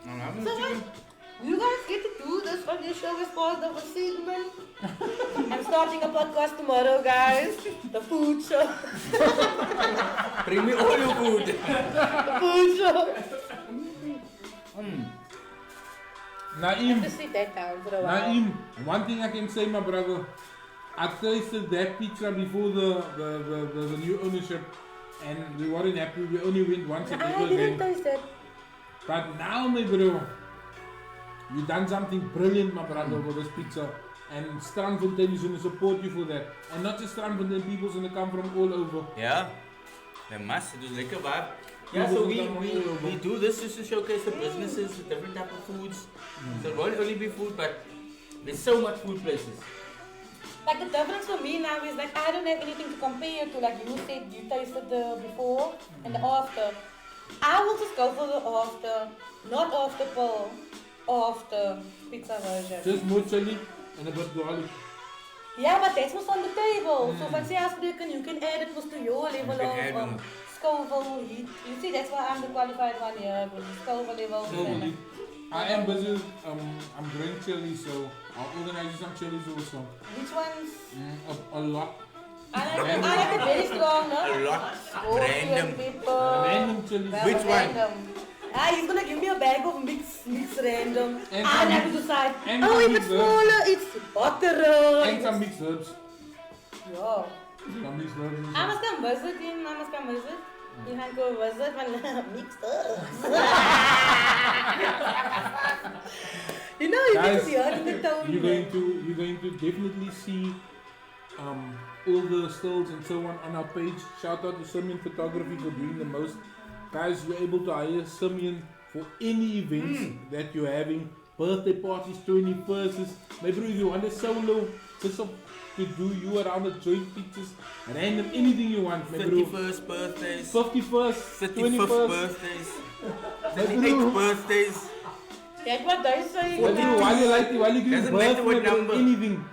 I'm having So the chicken. what? You guys get to do this on your show as part of a segment. I'm starting a podcast tomorrow, guys. The food show. Bring me all your food. The food show. Naeem, Just sit that down for a while. Naeem, one thing I can say, my brother, I tasted that pizza before the new ownership, and we weren't happy. We only went once at I Eagle didn't then. taste that. But now, my bro, you done something brilliant, my brother, with this pizza. And Strandfontein is going to support you for that. And not just Strandfontein, people's going to come from all over. Ja, dat must. Het is lekker waar. Yeah, so we do this just to showcase the businesses, the different type of foods. So it won't only be food, but there's so much food places. Like the difference for me now is like I don't have anything to compare to. Like you said, you tasted the before and the after. I will just go for the after, not after pearl, after pizza version. Just more chili and a bit garlic. Yeah, but that's what's on the table. So if I say afspreken, you can add it was to your level of Scoville heat. You see, that's why I'm the qualified one here with the Scoville level. I am busy. I'm growing chili, so I'll organize you some chilies also. Which ones? A lot. I like it very strong, no? A lot. Random. Random chilies. Which one? He's gonna give me a bag of mixed random. And I have to decide. and Oh, some if mixed it's smaller, it's butter. And some mixed herbs. Yeah. Some mixed herbs. I must come visit him. I must come visit. You can go visit when mixed herbs. You know, you Guys, can see her in the town. you're going to definitely see all the stills and so on our page. Shout out to Simeon Photography for doing the most. Guys, you're able to hire Simeon for any events that you're having. Birthday parties, 21st. Maybe if you want a solo, just to do you around the joint pictures, random anything you want. 51st birthdays. 51st, 35th 21st. birthdays. 38th birthdays. That's what they say. While you give Doesn't matter what number. anything.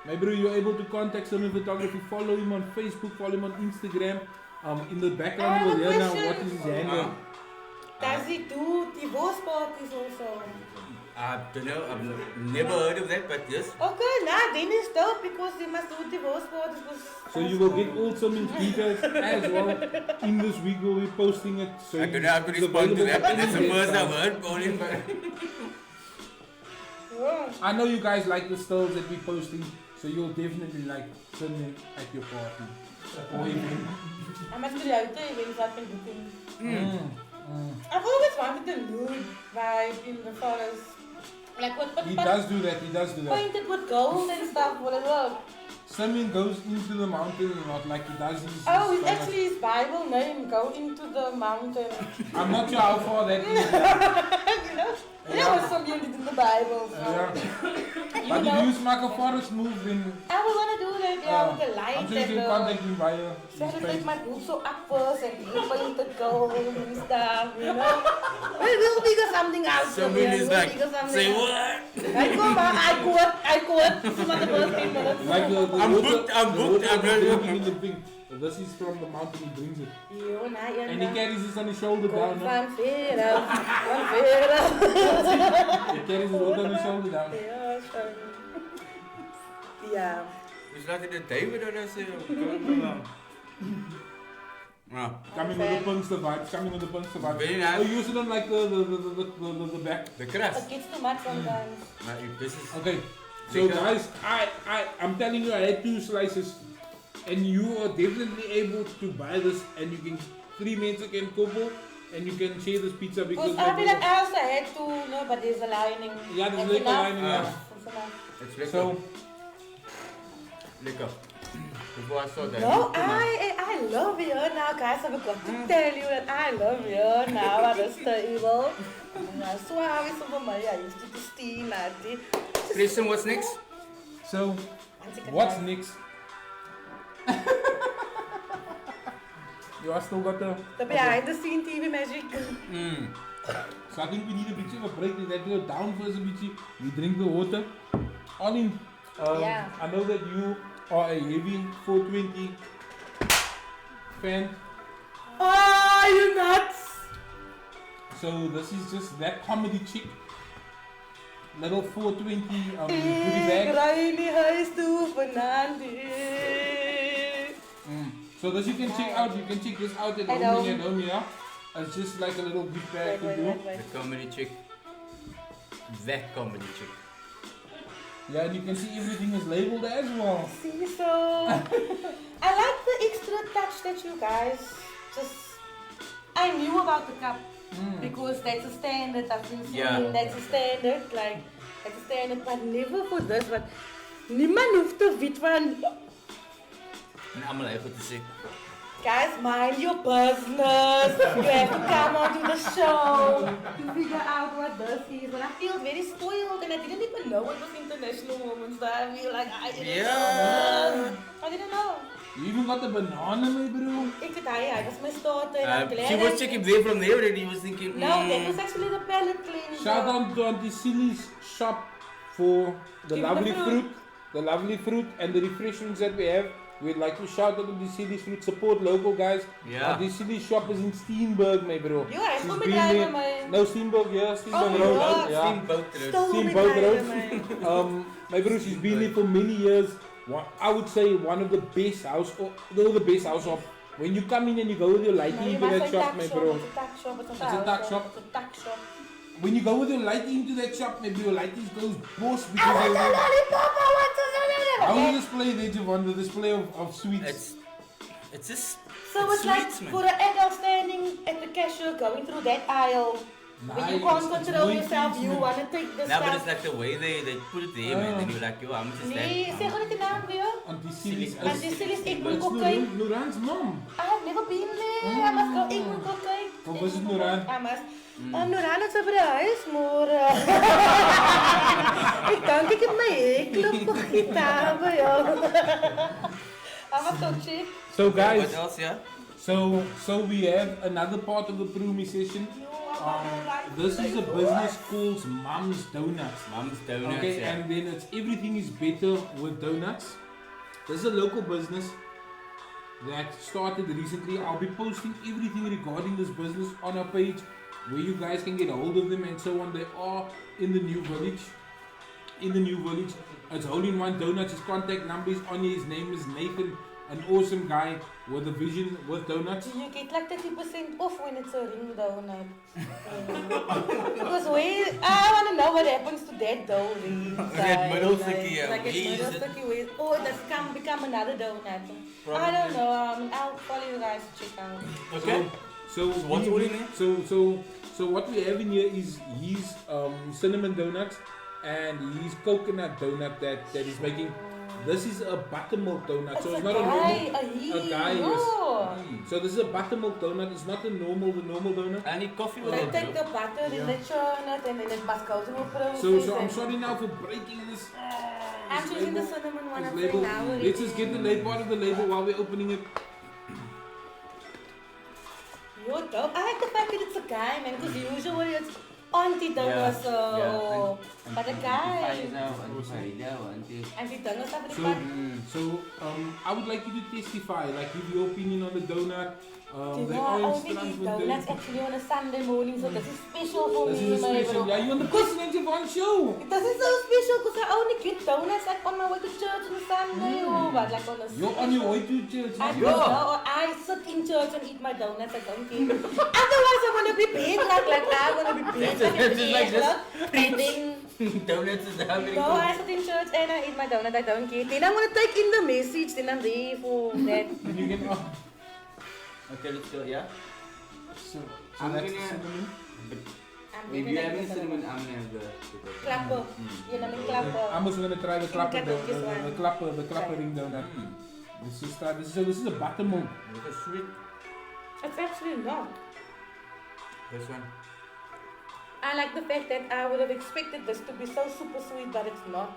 Maybe you're able to contact Simeon Photography, follow him on Facebook, follow him on Instagram. In the background you will hear now what is his handle. Does he do divorce parties also? I don't know, I've never heard of that, but yes. Okay, nah, then it's dope because they must do divorce parties. So you will get all Simeon's details as well. In this week we'll be posting it. So I don't know how to respond to that, but that's the first I've heard, Colin. Yeah. I know you guys like the stills that we're posting, so you'll definitely like Simeon at your party. Or event. I must tell you, the events I've been booking. I've always wanted a nude vibe in the forest. Like what? He does do that. Painted with gold and stuff, whatever. Simeon goes into the mountain and not like he does his. Oh, it's actually his Bible name, go into the mountain. I'm not sure how far that is. You know? There was some unit in the Bible. So. But if you make a forest move, then I would want to do that, yeah, with the light I'm sure you and can contact him via so I his had to page. take my boots so up first and paint the gold and stuff, you know. We'll figure something out. Someone is like, say what? I quote. This is not the first thing, but Like the I'm water, booked, I'm the booked, water I'm is ready. drinking in the thing. So this is from the mountain, he brings it. And he carries this on his shoulder down. No? One feet up, one feet up. He carries his water on his shoulder down. Yeah, sure. Yeah. It's like the David on us. Coming with the Punkster vibes. Very nice. Oh, you also don't like the back. The crust. It gets too much sometimes. This is Okay. So guys, I'm telling you, I had 2 slices. And you are definitely able to buy this, and you can 3 mensen can couple, and you can share this pizza because Because I feel like I also had to, no, but there's a lining. Yeah, there's That's like a enough. lining. Yeah. That's enough. it's lekker. So Lekker. Before I saw that. No, I love you now, guys. I've got to tell you that I love you now at this table. I swear I was over my I used to steal at it. Kristen, what's next? So what's next? You are still got The behind the scene TV magic. So I think we need a bit of a break. Let go down first a bit. We drink the water. Arlene, Yeah. I know that you are a heavy 420 fan. Oh, you nuts! So this is just that comedy chick. Little 420 goodie bag. Rainy huis toe Fernandez. So this you can check out. You can check this out at home, yeah. It's just like a little gift bag to do. The comedy chick. That comedy chick. Yeah, and you can see everything is labeled as well. See, so I like the extra touch that you guys just. I knew about the cup because that's a standard. I've been seeing that's a standard, like that's a standard, but never for this. But niemand hoeft te weet van. En allemaal even te zien. Guys, mind your business. You have to come on to the show to figure out what this is. But I feel very spoiled and I didn't even know it was International Women's Day. I feel like I didn't know. I didn't know. You even got the banana, my bro. Ik zit hij was mijn starter en I'm glad. She was checking there from there already. He was thinking. No, that was actually the palate cleanser. Shout out to Auntie Silly's shop for the lovely fruit and the refreshments that we have. We'd like to shout out to the Silly's fruit, support local guys. Yeah. The Silly's shop is in Steenburg, my bro. Ja, hij is She's goed been bedrijven, there- man. No, Steenburg, yeah, Steenburg Oh, Road. yeah. Yeah. Steamboat Road. Steamboat Road. My bro, she's been there for many years. I would say one of the best house, or no, the best house shop. When you come in and you go with your lighting into that shop, my bro. It's a tuck shop. It's a tuck shop. It's a tuck shop. When you go with your lighting into that shop, maybe your lighting goes boss I because want a lollipop, I want a how lollipop. the display there, Javon, the display of sweets. It's just. So it's like sweets, man. for an adult standing at the cashier going through that aisle. When you can't control yourself, you want to take the No, but it's stuff. like the way they put it there, man. And you're like, yo, how much is Nee, that? zeg gewoon de naam weer. Auntie Silly's. Auntie Silly's Eggman It's Cocktail. Nuran's mom. I've never been there. I must go Eggman Cocktail. Of was het Nuran? I must. Nuran is over de huis, maar... ik denk ik heb mijn klop voor gitaar bij jou. I must go check. So guys, What else, yeah? so we have another part of the Prumi session. This is a business called Mom's Donuts. Mom's Donuts, Okay, yeah. and then it's everything is better with donuts. This is a local business that started recently. I'll be posting everything regarding this business on our page where you guys can get a hold of them and so on. They are in the new village. It's Hole-in-One Donuts. His contact number is on here. His name is Nathan. An awesome guy with a vision with donuts. You get like 30% off when it's a ring donut. Because I want to know what happens to that dough ring. That middle sticky, yeah. Like that Where middle is it? sticky way. Oh, it has become another donut. I don't know. I'll follow you guys to check out. Okay. So what's all in there? So what we have in here is his cinnamon donuts and his coconut donut that he's making. This is a buttermilk donut, so it's not a guy. Yes. So this is a buttermilk donut. It's not the normal donut. I need coffee with They it. take the butter and they churn it and then it must go through a process. So I'm sorry now for breaking this. I'm choosing the cinnamon one. This I'm label. saying now. Let's just get the label out of the label while we're opening it. You're dope. I like the fact that it's a guy, man, because usually it's auntie donuts or but a guy. Auntie donuts have the fun. So I would like you to testify, like give your opinion on the donut. You The know, I orange only strands eat with donuts the. actually on a Sunday morning, so this is special for This me, is a my special. bro. Yeah, you on the President Javon show. This is so special because I only get donuts like on my way to church on Sunday or but like on a You're on your way to church. I huh? don't know. I sit in church and eat my donuts. I don't care. Otherwise, I'm gonna be big like I'm gonna be big. That's just like this. And then Donuts is how many no, I sit in church and I eat my donut. I don't care. Then I'm gonna take in the message. Then I'm there for that. Then you can. Okay, let's go, yeah? So I'm that's gonna- cinnamon. I'm If gonna you take haven't the cinnamon, I'm gonna have the Klapper. You know, klapper. I'm also gonna try the clapper, This one. the clapper ring donut. This is a buttermilk. Look at sweet. It's actually not. This one. I like the fact that I would have expected this to be so super sweet, but it's not.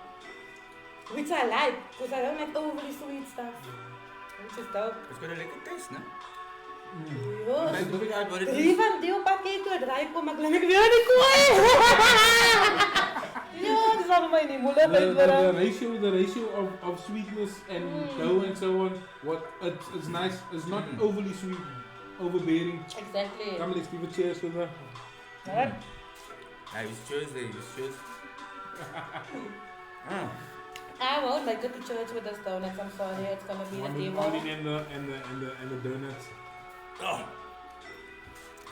Which I like, because I don't like overly sweet stuff. Which is dope. It's got a lekker taste, no? Yes. Trying to figure out what it Drie is. van die pakket toe draai kom ek lang ek weer nie kooi. Ja, dis al my nie moeilik The uitbring. ratio of sweetness and dough and so on. It's nice. It's not overly sweet, overbearing. Exactly. Come, let's give a cheers to the. Right. Ah, it's choose there, it's choose. I won't make it to church with this donuts. I'm sorry, it's gonna be the devil. And the donuts. Oh.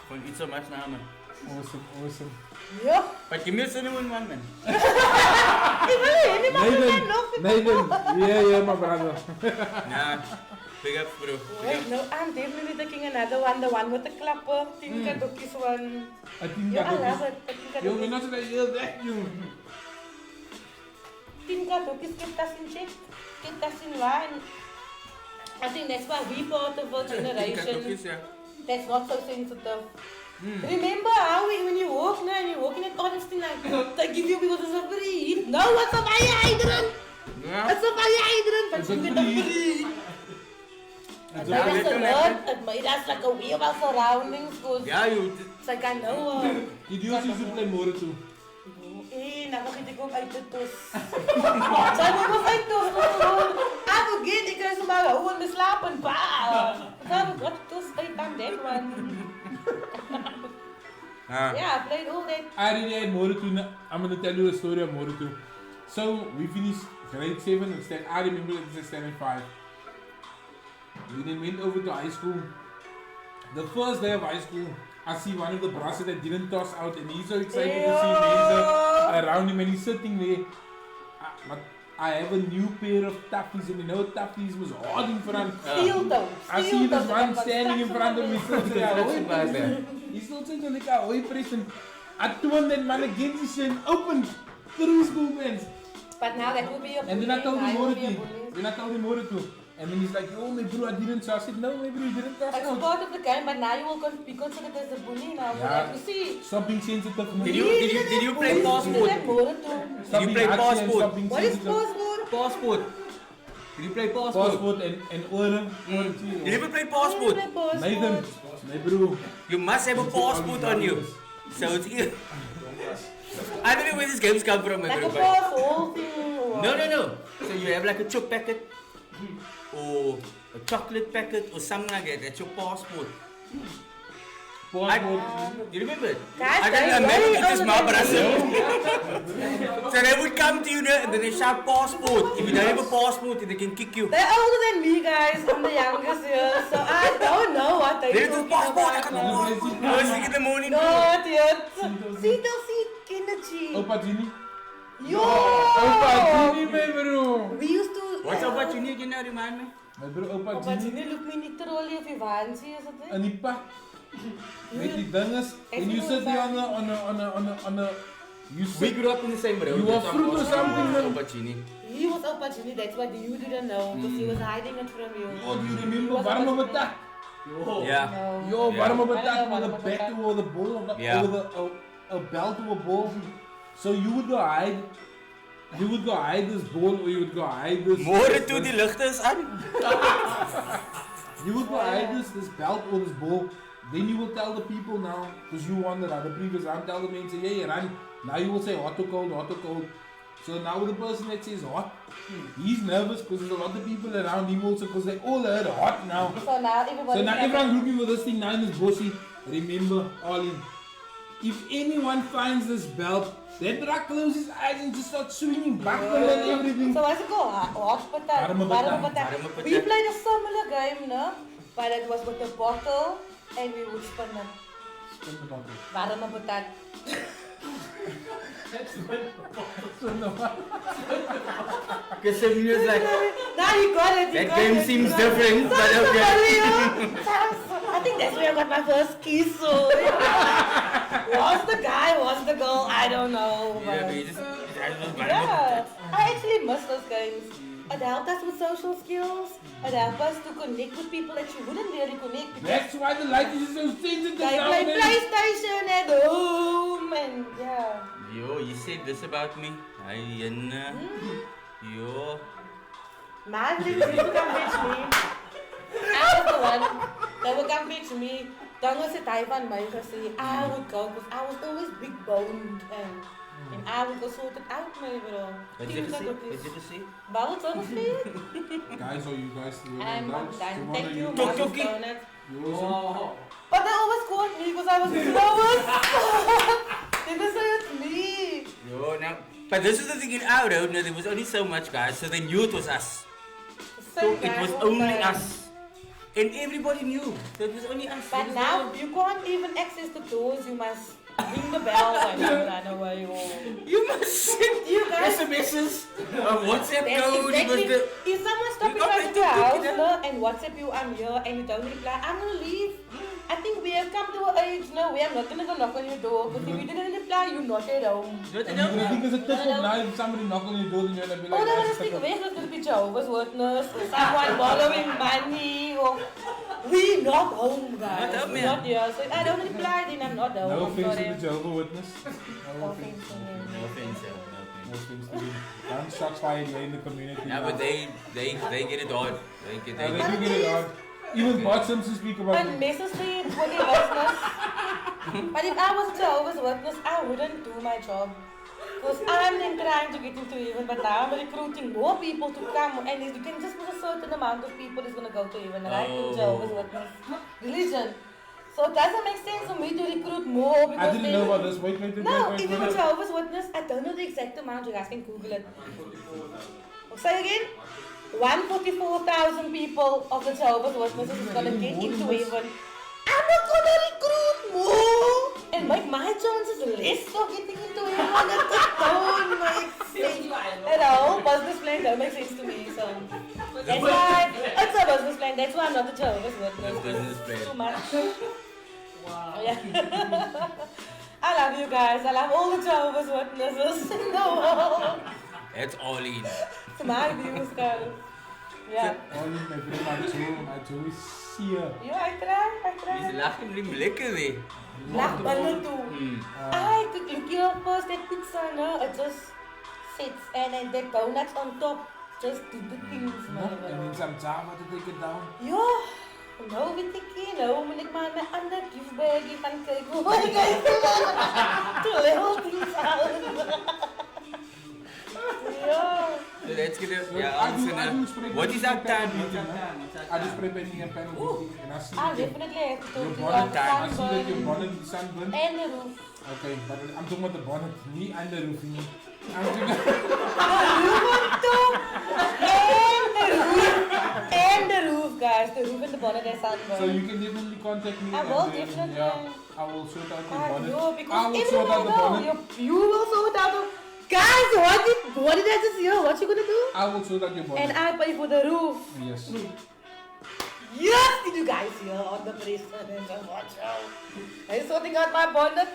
Gewoon iets zo much now, man. Awesome. Ja. But give me a cinnamon one, man. Ik wil nie maar Nathan, yeah, my brother. Nah, big up, bro. Big Wait, up. no, I'm definitely taking another one, the one with the klapper. Tinka Dokkies one. I think Yeah, I that love is. it. Tinka Yo, we're Dokkies. not gonna hear that, you. Tinka Dokkies, get tas in check. Get tas in wine. I think that's why we part of a generation that's not so sensitive. Remember how when you walk now and you're walking at honesty like they give you because it's a free heat. No, what's a fire hydrant? It's a fire hydrant, but you get a free. It made us alert, it made us like aware of our surroundings because it's like I know. You used to play more too. Nakakita ko ay tutos. Sabi mo ay tutos. Ako gid, ikaw sa mga uwan na slapen pa. Sabi ko, tutos ay tandem one. Yeah, I played all that. I really had Morutu. I'm going to tell you a story of Morutu. So, we finished grade 7 and I remember it was standard 5. We then went over to high school. The first day of high school, I see one of the brasses that didn't toss out and he's so excited to see Mensa around him and he's sitting there. But I have a new pair of taffies and you know taffies was hard in front. Steel toes. I see this one standing in front of me still saying, he's still saying like a hoi present. I told that man against his and opened through school fence. But now that will be a bully. And then I told him Morutu. And then he's like, oh my bro, I didn't toss it. No, my bro, you didn't toss it. It's part of the game, but now you will be considered as a bully now. Yeah. You see. Stop being sensitive. Did you play passport? Did you play passport? What is passport? Passport. Did you play passport? Passport and order. You never play passport? Nathan, my bro. You must have a passport on you. So it's either. I don't know where these games come from, my like bro. Like a passport thing. No. So you have like a choc packet. Or a chocolate packet or something like that. That's your passport. Passport. Do you remember it? I don't imagine it is my brother. So they would come to you and then they shout passport. If you don't have a passport, they can kick you. They're older than me, guys. I'm the youngest here, so I don't know what they're talking passport. I about. got the passport. First thing in the morning. Not yet. See, energy. Opa Gini. Yo! Opa Gini, my bro. We used to. What's Opa Gini again now? Remind me. My bro, Opa Opa Gini. Gini look me niet trollie of je waanzie is het? En die pak. Met die dinges. And you sit there on a. We grew up in the same road. You are fruit or something. Opa Gini. He was Opa Gini, that's what you didn't know. Because he was hiding it from you. Oh, do you remember warme betak? Yeah. Yo, warme betak with a bat or the ball. Yeah. Or a belt or a ball. So you would go hide. You would go hide this ball or you would go hide this. More toe die ligte is aan. You would go hide this belt or this ball. Then you will tell the people now, because you won the previous round, tell the man, say, yeah, run. Now you will say hot or cold, hot or cold. So now the person that says hot, he's nervous because there's a lot of people around him also because they all heard hot now. So now everyone's looking for this thing now in this bussy. Remember, Arlene, if anyone finds this belt, that bra close his eyes and just start swinging backward and everything. So what's it called? Hot patat. We played a similar game, no? But it was with a bottle and we would spin it. Spin the bottle. Warme patat. Because some was like, now you got it. That game seems different, but okay. I think that's where I got my first kiss. So was the guy, was the girl? I don't know. Yeah, I actually miss those games. It helped us with social skills. It helped us to connect with people that you wouldn't really connect with. That's why the light is so sensitive. They play PlayStation at home and yeah. Yo, you said this about me. Yo. Man, they used to come fetch me. I was the one. They would come fetch me. Dan was het hy van my gesê, I would go because I was always big boned and I would go sort it out, my bro. What did you say? Bouwt zo gesê? Guys, are you guys still I'm not done. Thank you, Toki. But they always called me because I was the slowest. They just say it's me. Yo, now, but this is the thing in our road, there was only so much, guys, so they knew it was us. So it was only us. And everybody knew that it was only us. But now you can't even access the doors. You must ring the bell and run away. You must send SMSs, WhatsApp code. Exactly. If someone stops you at your house and WhatsApp you, I'm here, and you don't reply, I'm gonna leave. I think we have come to an age now where I'm not gonna go knock on your door. Because if you didn't reply, you're not at home. And you're gonna think it's a tip of now if somebody knock on your door, then you're gonna be like, oh, they're gonna stick away. It's gonna be Jehovah's Witness or someone borrowing money or we not home, guys. Not home, We're yeah. not here. So if I don't reply, then I'm not home. No I'm offense to sorry. the Jehovah's Witness. No offense to him. No offense, yeah. No offense to him. Don't shots fired in the community. Yeah, but they get it hard. They They get do get it hard. Even Bart Simpson speak about it. Unnecessary for the business. But if I was Jehovah's Witness, I wouldn't do my job. Because I'm then trying to get into heaven, but now I'm recruiting more people to come. And you can just put a certain amount of people is going to go to heaven, right? To Jehovah's Witness. Religion. So it doesn't make sense for me to recruit more. Because I didn't know about this. Wait. No, if you're Jehovah's Witness, I don't know the exact amount. You guys can Google it. Say again. 144,000 people of the Jehovah's Witnesses is going to get into heaven. I'm not going to recruit more and make my chances less for getting into heaven. That don't make sense. And the whole business plan don't make sense to me. So that's why it's a business plan. That's why I'm not a Jehovah's Witness. business plan. Too much. Wow. Yeah. I love you guys. I love all the Jehovah's Witnesses in the world. That's all in. It's my views, guys. Yeah. All in my bro, my Joe is seer. Yeah, I try. Dis lag hem lekker there. Lach balle toe. I could look here first that pizza, no, it just sits and then the donuts on top just do the things, man. And then some Java to take it down. Ja, nou weet ek nie, nou moet ek maar my ander giftbaggie gaan kyk hoe my guys to level things out. Ja. So let's get it. Yeah, what is our time? I just preparing a pen and I see Ah, that definitely I have to your do bonnet the I see that your sunburn bonnet is sunburned. and the roof. Okay, but I'm talking about the bonnet, me and the roof. I'm talking And the roof, guys. The roof and the bonnet are sunburned. So you can definitely contact me. I and will then, definitely. Yeah, I will sort out the I bonnet. know, I because will sort out the everyone bonnet. you will sort out the... Guys, what did I just hear? What you gonna do? I will sort out your bonnet. And I pay for the roof. Yes. Yes, did you guys hear on the president and watch out? I'm sorting out my bonnet.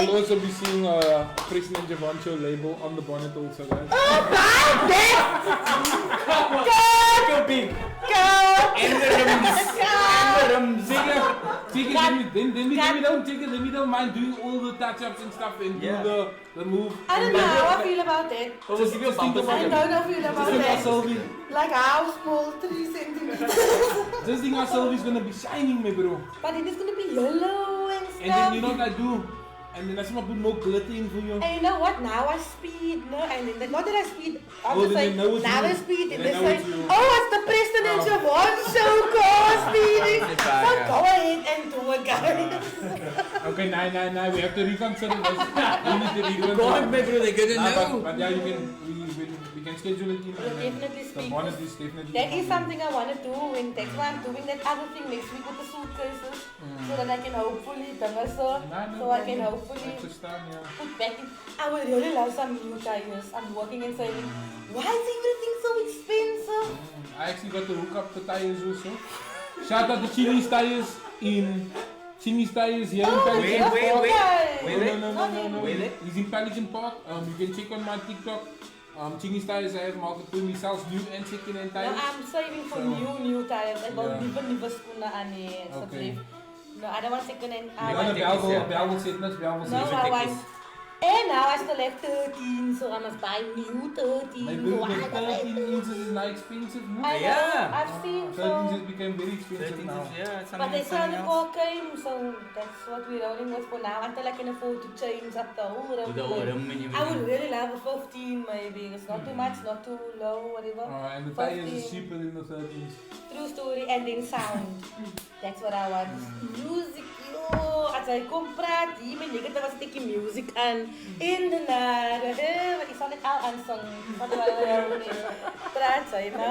You'll also be seeing President Javon Show label on the bonnet also, guys. Oh, my death! Go big. Go! And the rims. Then we don't mind doing all the touch-ups and stuff and Yeah. do the move. I don't know how I feel about that. Just give you a bumper I for don't know feel Just about think how that. Sylvie, Like how small, 3 centimeters. just think how Sylvie's gonna be shining, my bro. But it is gonna be yellow and stuff. And then you know what I do? And then I just put more glitter in for you. And you know what? Now I speed, no, and then not that I speed. I'm Oh, just then like, they know it's now you. I speed, They and they know say, it's you. oh, it's the Preston and Javon show car speeding. That's So fine, go ahead and do it, guys. Okay, nah, we have to reconsider this. We need to reconsider. Go on, my bro, they're gonna Nah, know. but yeah, we can schedule it in. We'll definitely The speak. bonnet is definitely. That is something I want to do, and that's why I'm doing that other thing next week with the suitcases, so that I can hopefully, so I can hopefully put back in. I would really love some new tires. I'm working and saying, why is everything so expensive? I actually got to hook up the tires also. Shout out to Chili's tires in Chili's tires here in Pelican Park. Wait. No. Where they? He's in Pelican Park. You can check on my TikTok. Chili's tires, I have multiple. He sells new and second-hand No, tires. I'm saving for So, new tires. I want yeah. nieuwe skoene aan nie, asseblief. No, I don't want second hand. I You want want a Belvel set, not Belvel No, set. I want. And now I still have 13, so I must buy new 13. My bro, Why the don't I 13 do? inches is now expensive, no? I know, Yeah. I've seen 13 so. inches became very expensive now. Yeah, But they sell something the else. 4K, so that's what we're rolling with for now until I can afford to change up the whole rim. The whole rim and I would everything. really love a 15 maybe. It's not too much, not too low, whatever. And the tires is 15. cheaper than the 13s. True story, and then sound. That's what I want. Music, yo. As I kom praat, hier ben ek het was 'n bietjie music aan in the night. Wat is al net al aansang. Wat wil jy praat sy na?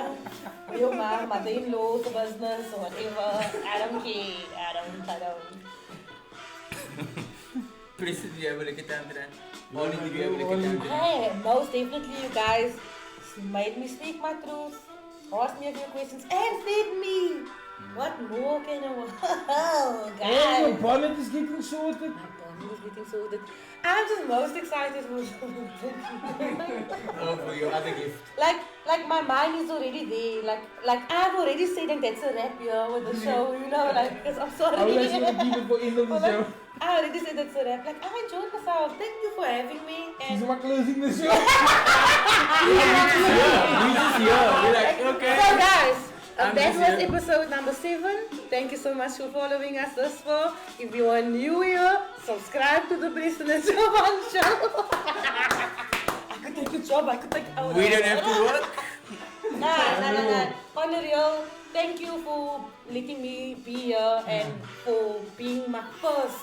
Jou ma, mother-in-law, the business or whatever. I don't care. I don't. President, you have a lekker time today. All in you have a lekker time today. Hey, most definitely you guys made me speak my truth. Asked me a few questions and fed me. What more can I want? Oh, And your guys. bonnet is getting sorted. My bonnet is getting sorted. I'm just most excited for Oh, for your other gift. like my mind is already there. Like I've already said that that's a wrap here with the show, you know, like because I'm sorry. I will actually keep it for end of the Well, like, show. I already said that's a wrap. Like I enjoyed myself. Thank you for having me. She's And not closing the show. We just here. We're like, okay. so guys, I'm that just was here. episode number 7. Thank you so much for following us thus far. If you are new here, subscribe to the Preston and Jovan show. I could take a job. I could take out. We don't have to work. Nah. On the real, thank you for letting me be here and for being my first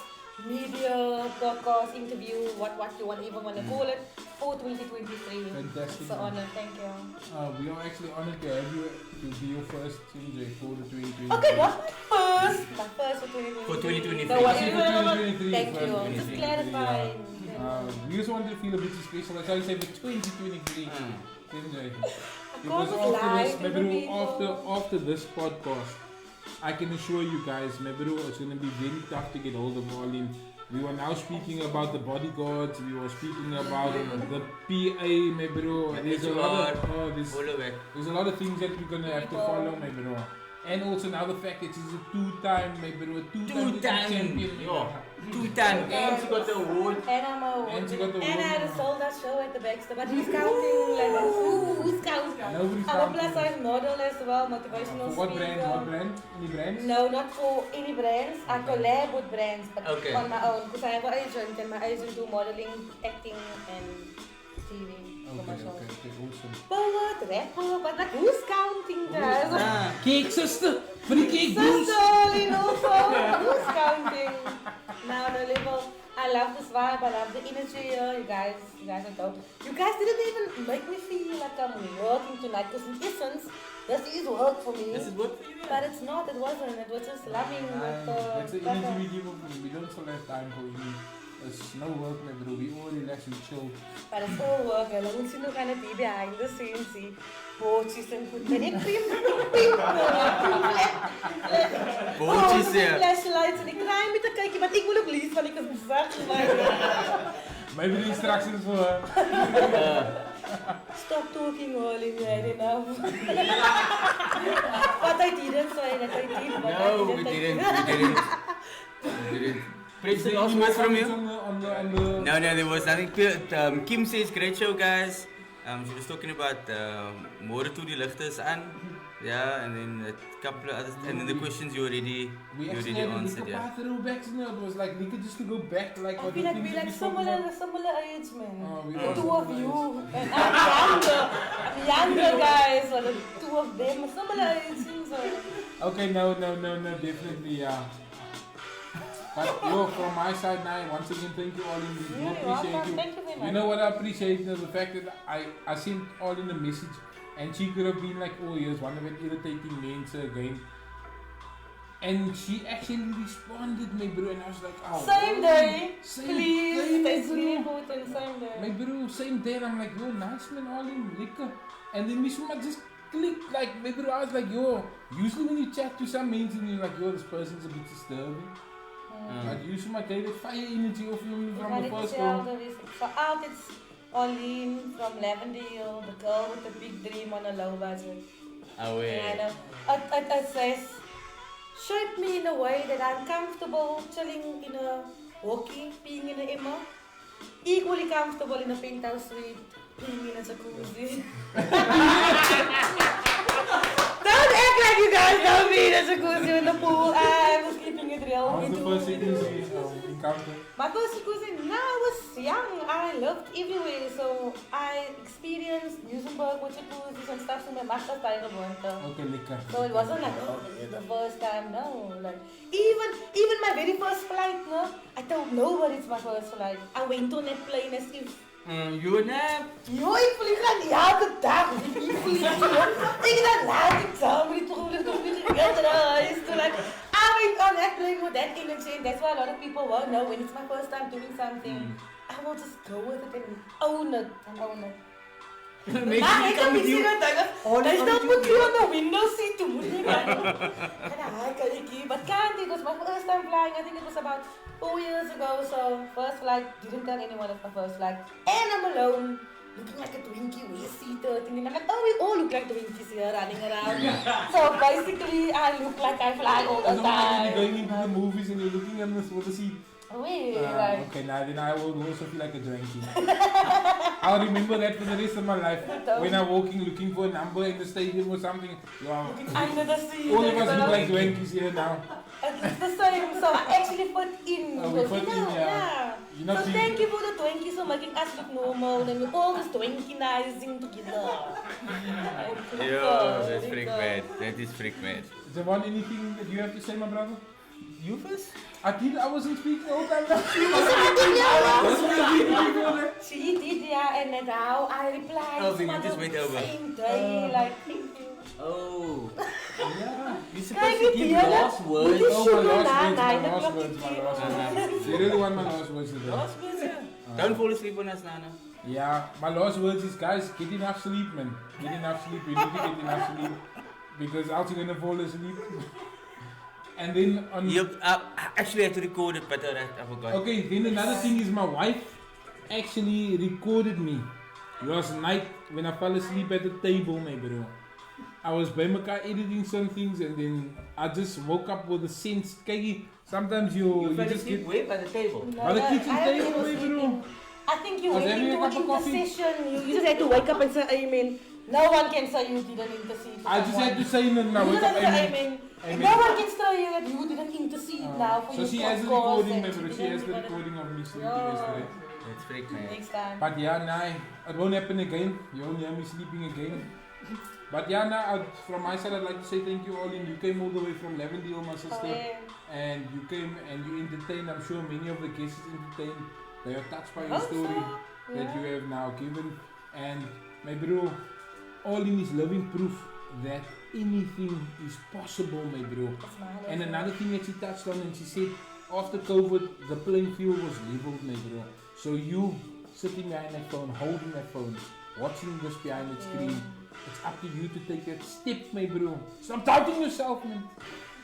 media podcast interview, what you even want to call it, for 2023. Fantastic. It's an honor. Thank you. We are actually honored to have you to be your first CJ for the 2023. Okay, not my first. My first for 2023. For 2023. No, what For you 2023, Thank first you. 2023, Just clarifying. We just wanted to feel a bit special. That's why I say for 2023. CJ. Because can't lie after this, to the maybe people. after this podcast, I can assure you guys, maybe it's going to be very tough to get hold of Arlene. We were now speaking about the bodyguards. We were speaking about the PA, maybe. There's a lot of there's a lot of things that we're gonna have to follow, maybe. And also now the fact that she's a two-time champion. Two-time. And she got the award. And I'm a And she got the And I had a award. sold out show at the Baxter, but who's counting? Like, who's counting? Nobody's I'm a plus counting. size model as well, motivational For what speaker. brand? What brand? Any brands? No, not for any brands. I collab with brands, but Okay. on my own because I have an agent and my agent do modeling, acting, and TV commercials. Okay, awesome. Poet, rapper, but like who's counting, guys? Cake sister! For the cake boost! Sister, you know, so who's counting? Now the level. I love this vibe. I love the energy here. You guys are dope. You guys didn't even make me feel like I'm working tonight because in essence, this is work for me. This is what for you. But it's not. It wasn't. It was just loving with That's the energy we give them. We don't still have time for you. It's no work, my bro. We all relax and chill. But it's all work. I don't see no kind of behind the scenes. See, bootjes en goed. En ik pim. Bootjes, ja. Flashlights en ik draai met een kijkje. Want ik wil ook lief, want ik is bezig. Maybe the instructions for her. Stop talking, Holly. I don't know. But I didn't say that I did. But No, we didn't. Prince, any last words from you? On the No, there was nothing. Kim says, great show, guys. She was talking about more to the lichters and yeah, and then a couple of others, and then the questions you already answered. Yeah. Throwbacks, no, it was like Nika just to go back, like I what feel the like things we're that like we spoke about. similar age, man. We The are two of similar you. And I'm younger guys, but the two of them are similar age. Seems like. Okay, no, definitely, yeah. But yo, from my side now, once again, thank you all. We do You're appreciate welcome. you. Thank you very much. You know what I appreciate is the fact that I sent all in a message, and she could have been like, oh, here's one of them irritating names again. And she actually responded, my bro, and I was like, oh. Same day, Same please. day, my That's bro. really important. Same day. My bro, same day, I'm like, yo, nice man, all in lekker. And then Mishma just clicked, like, my bro, I was like, yo, usually when you chat to some mates and you're like, yo, this person's a bit disturbing. But usually my guy, that fire energy of you from the first call. For out, it's Arlene from Lavendale, the girl with the big dream on a low budget. Away. And it says, shape me in a way that I'm comfortable chilling in a walkie, being in an Emma, equally comfortable in a penthouse suite, being in a jacuzzi. Don't act like you guys don't be in a jacuzzi in the pool. I was keeping it real. How was the first encounter? My first jacuzzi, now I was young. I lived everywhere. So I experienced Musenberg with jacuzzis and stuff. So my master's time Okay, lekker. so it wasn't like, oh, this is the first time, no. Like, even my very first flight, no, I told nobody it's my first flight. I went on that plane as if, You nap. yo, ik vlieg aan die elke dag. Ik vlieg, ik dacht, laat ik samen, toch get reis. So like, I went on that plane with that energy, and that's why a lot of people won't know when it's my first time doing something. I will just go with it and own it. Next Nah, week come with you. They still put you on the window seat to move you. But can't it was my first time flying. I think it was about 2 years ago. So first flight, didn't tell anyone it's my first flight. And I'm alone, looking like a Twinkie, way seated. And I'm like, oh, we all look like Twinkies here running around. So basically, I look like I fly all the It's not like time. you're going into the movies and you're looking at this for the seat. Wait, like, Okay, now then I will also feel like a junkie. I'll remember that for the rest of my life. When I'm walking looking for a number in the stadium or something. Wow. under the seat. All of us look like junkies here now. It's the same, so I actually fit in. Oh, we because, fit you know, in, yeah. You're not So being- thank you for the Twinkies for making us look normal and we're all just Twinkienizing together. Yo, that's freak mad. That is freak mad. Javon, anything that you have to say, my brother? You first? I wasn't speaking the whole time. She did, yeah, and then how I replied. Oh, then you on just the went over. Same day, like, thank you. Oh. Yeah. You're Kijk, supposed to give Diana, last words. moet je Oh, zoeken my last naar words, my mij, dat last klopt words, niet. my last words. You really want my last words today? Last words, yeah. Don't fall asleep on us, Nana. Yeah, my last words is, guys, get enough sleep, man. Get enough sleep. You need to get enough sleep. Because else you're gonna fall asleep. And then on... Yep, I actually had to record it, but I forgot. Okay, then another thing is my wife actually recorded me last night when I fell asleep at the table, my bro. I was by my car editing some things and then I just woke up with a sense. Kijk, sometimes you fell just asleep get... where? By the table. By the kitchen I table, was my bro. sleeping. I think you Was went having a into an cup of coffee? intercession. You just had to wake up and say amen. No one can say you didn't intercede. for I just had to someone. say no, now You wake just up, had to say amen. amen. Amen. No one can tell you that you didn't intercede now for So your she has the podcast recording, and my you bro. She didn't has the even- recording of me sleeping Yeah. yesterday. That's freak mad. Next time. But yeah, nah, it won't happen again. You won't hear me sleeping again. But yeah, nah, from my side, I'd like to say thank you, Arlene. You came all the way from Lavendale, my sister. And you came and you entertained. I'm sure many of the guests entertained. They are touched by your story that you have now given. And my bro, Arlene is living proof that anything is possible, my bro. And another thing that she touched on, and she said, after COVID, the playing field was leveled, my bro. So you sitting behind that phone, holding that phone, watching this behind the screen, it's up to you to take that step, my bro. Stop doubting yourself, man.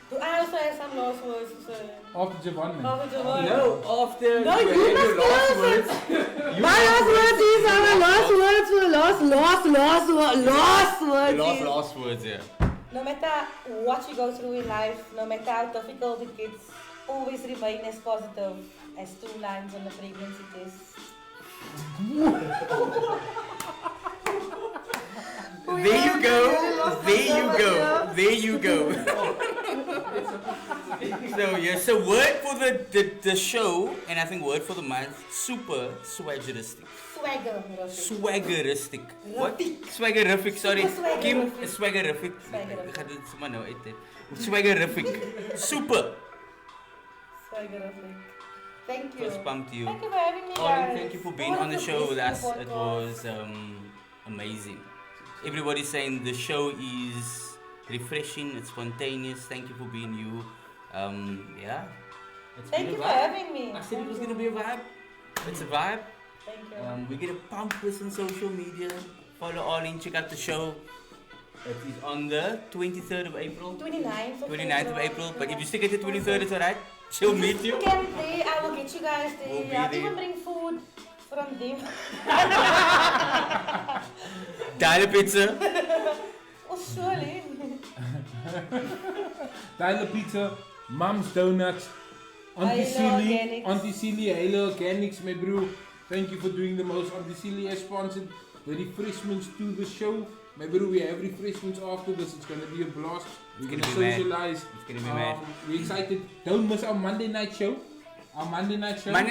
Do I also have some last words to say? After Javon, man. After Javon? No, after No, you you had your must last tell us. words. My last words is our last words for last words. Last words, yeah. No matter what you go through in life, no matter how difficult it gets, always remain as positive as 2 lines on the pregnancy test. There you go. There you go. There you go. So yes, so word for the show, and I think word for the month, super swaggeristic. Swagger. Swaggeristic. What? Swaggerific, sorry. Super Kim, swaggerific. swaggerific. Ek gaan dit sommer nou uit. Swaggerific. Super. Swaggerific. Thank you. First pump to you. Thank you for having me, Arlene, guys. thank you for being All on the of show with best us. in It the was podcast. amazing. Everybody's saying the show is refreshing, it's spontaneous. Thank you for being you. Yeah. It's Thank been you a for vibe. having me. I said it was gonna be a vibe. It's a vibe. Thank you. We get a pump this on social media. Follow Arlene, check out the show. It is on the 23rd of April. 29th of April. But if you stick at the 23rd, it's alright. She'll meet you. Camp there, I will get you guys there. We'll be I'll there. even bring food from them. Dial pizza. Oh, surely. Tyler Pizza, Mom's Donuts, Auntie Hele Silly, Organics. Auntie Silly, Hele Organics, my bro. Thank you for doing the most. Auntie Silly has sponsored the refreshments to the show. My bro, we have refreshments after this. It's gonna be a blast. We're It's gonna gonna be mad. socialize. It's gonna be mad. We're excited. Don't miss our Monday night show. Monday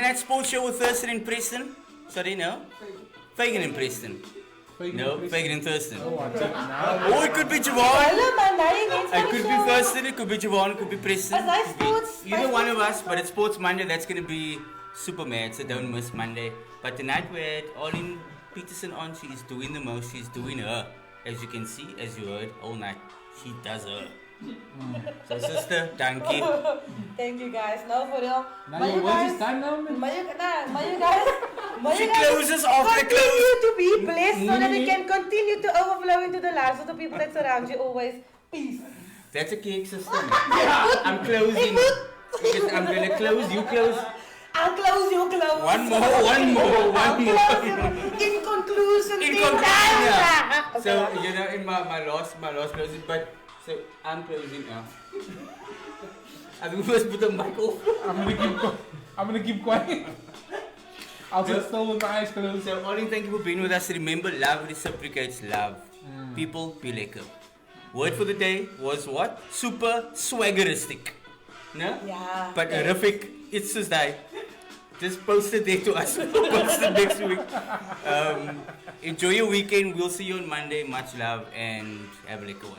Night Sports Show with Thurston and Preston. Sorry, no? Fagan and Preston. No, Fagan and Thurston. Oh, I check now. Or it could be Javon. Hallo man, nee, net It could be Thurston, it could be Javon, it could be Preston. As hy Could be sports- either hy one of sports- us, but it's Sports Monday, that's gonna be super mad, so don't miss Monday. But tonight we had Arlene Petersen on, she is doing the most, she's doing her. As you can see, as you heard, all night, she does her. So sister, thank you. Thank you guys. No, for real. Now Maar your you words guys, is time now, man. maar you guys, She closes off the close. Continue to be blessed so that it can continue to overflow into the lives of the people that surround you always. Peace. That's a cake system. I'm closing. Because I'm gonna close, you close. I'll close, you close. One more. In conclusion, Yeah. So, you know, in my last closing, but, so I'm closing now. I think we must put the mic off. I'm gonna keep quiet. I'll sit still with my eyes closed. So, Arlene, thank you for being with us. Remember, love reciprocates love. People, be lekker. Word for the day was what? Super swaggeristic. No? Yeah. But horrific. It's just die. Just post it there to us. Post it next week. Enjoy your weekend. We'll see you on Monday. Much love and have a lekker one.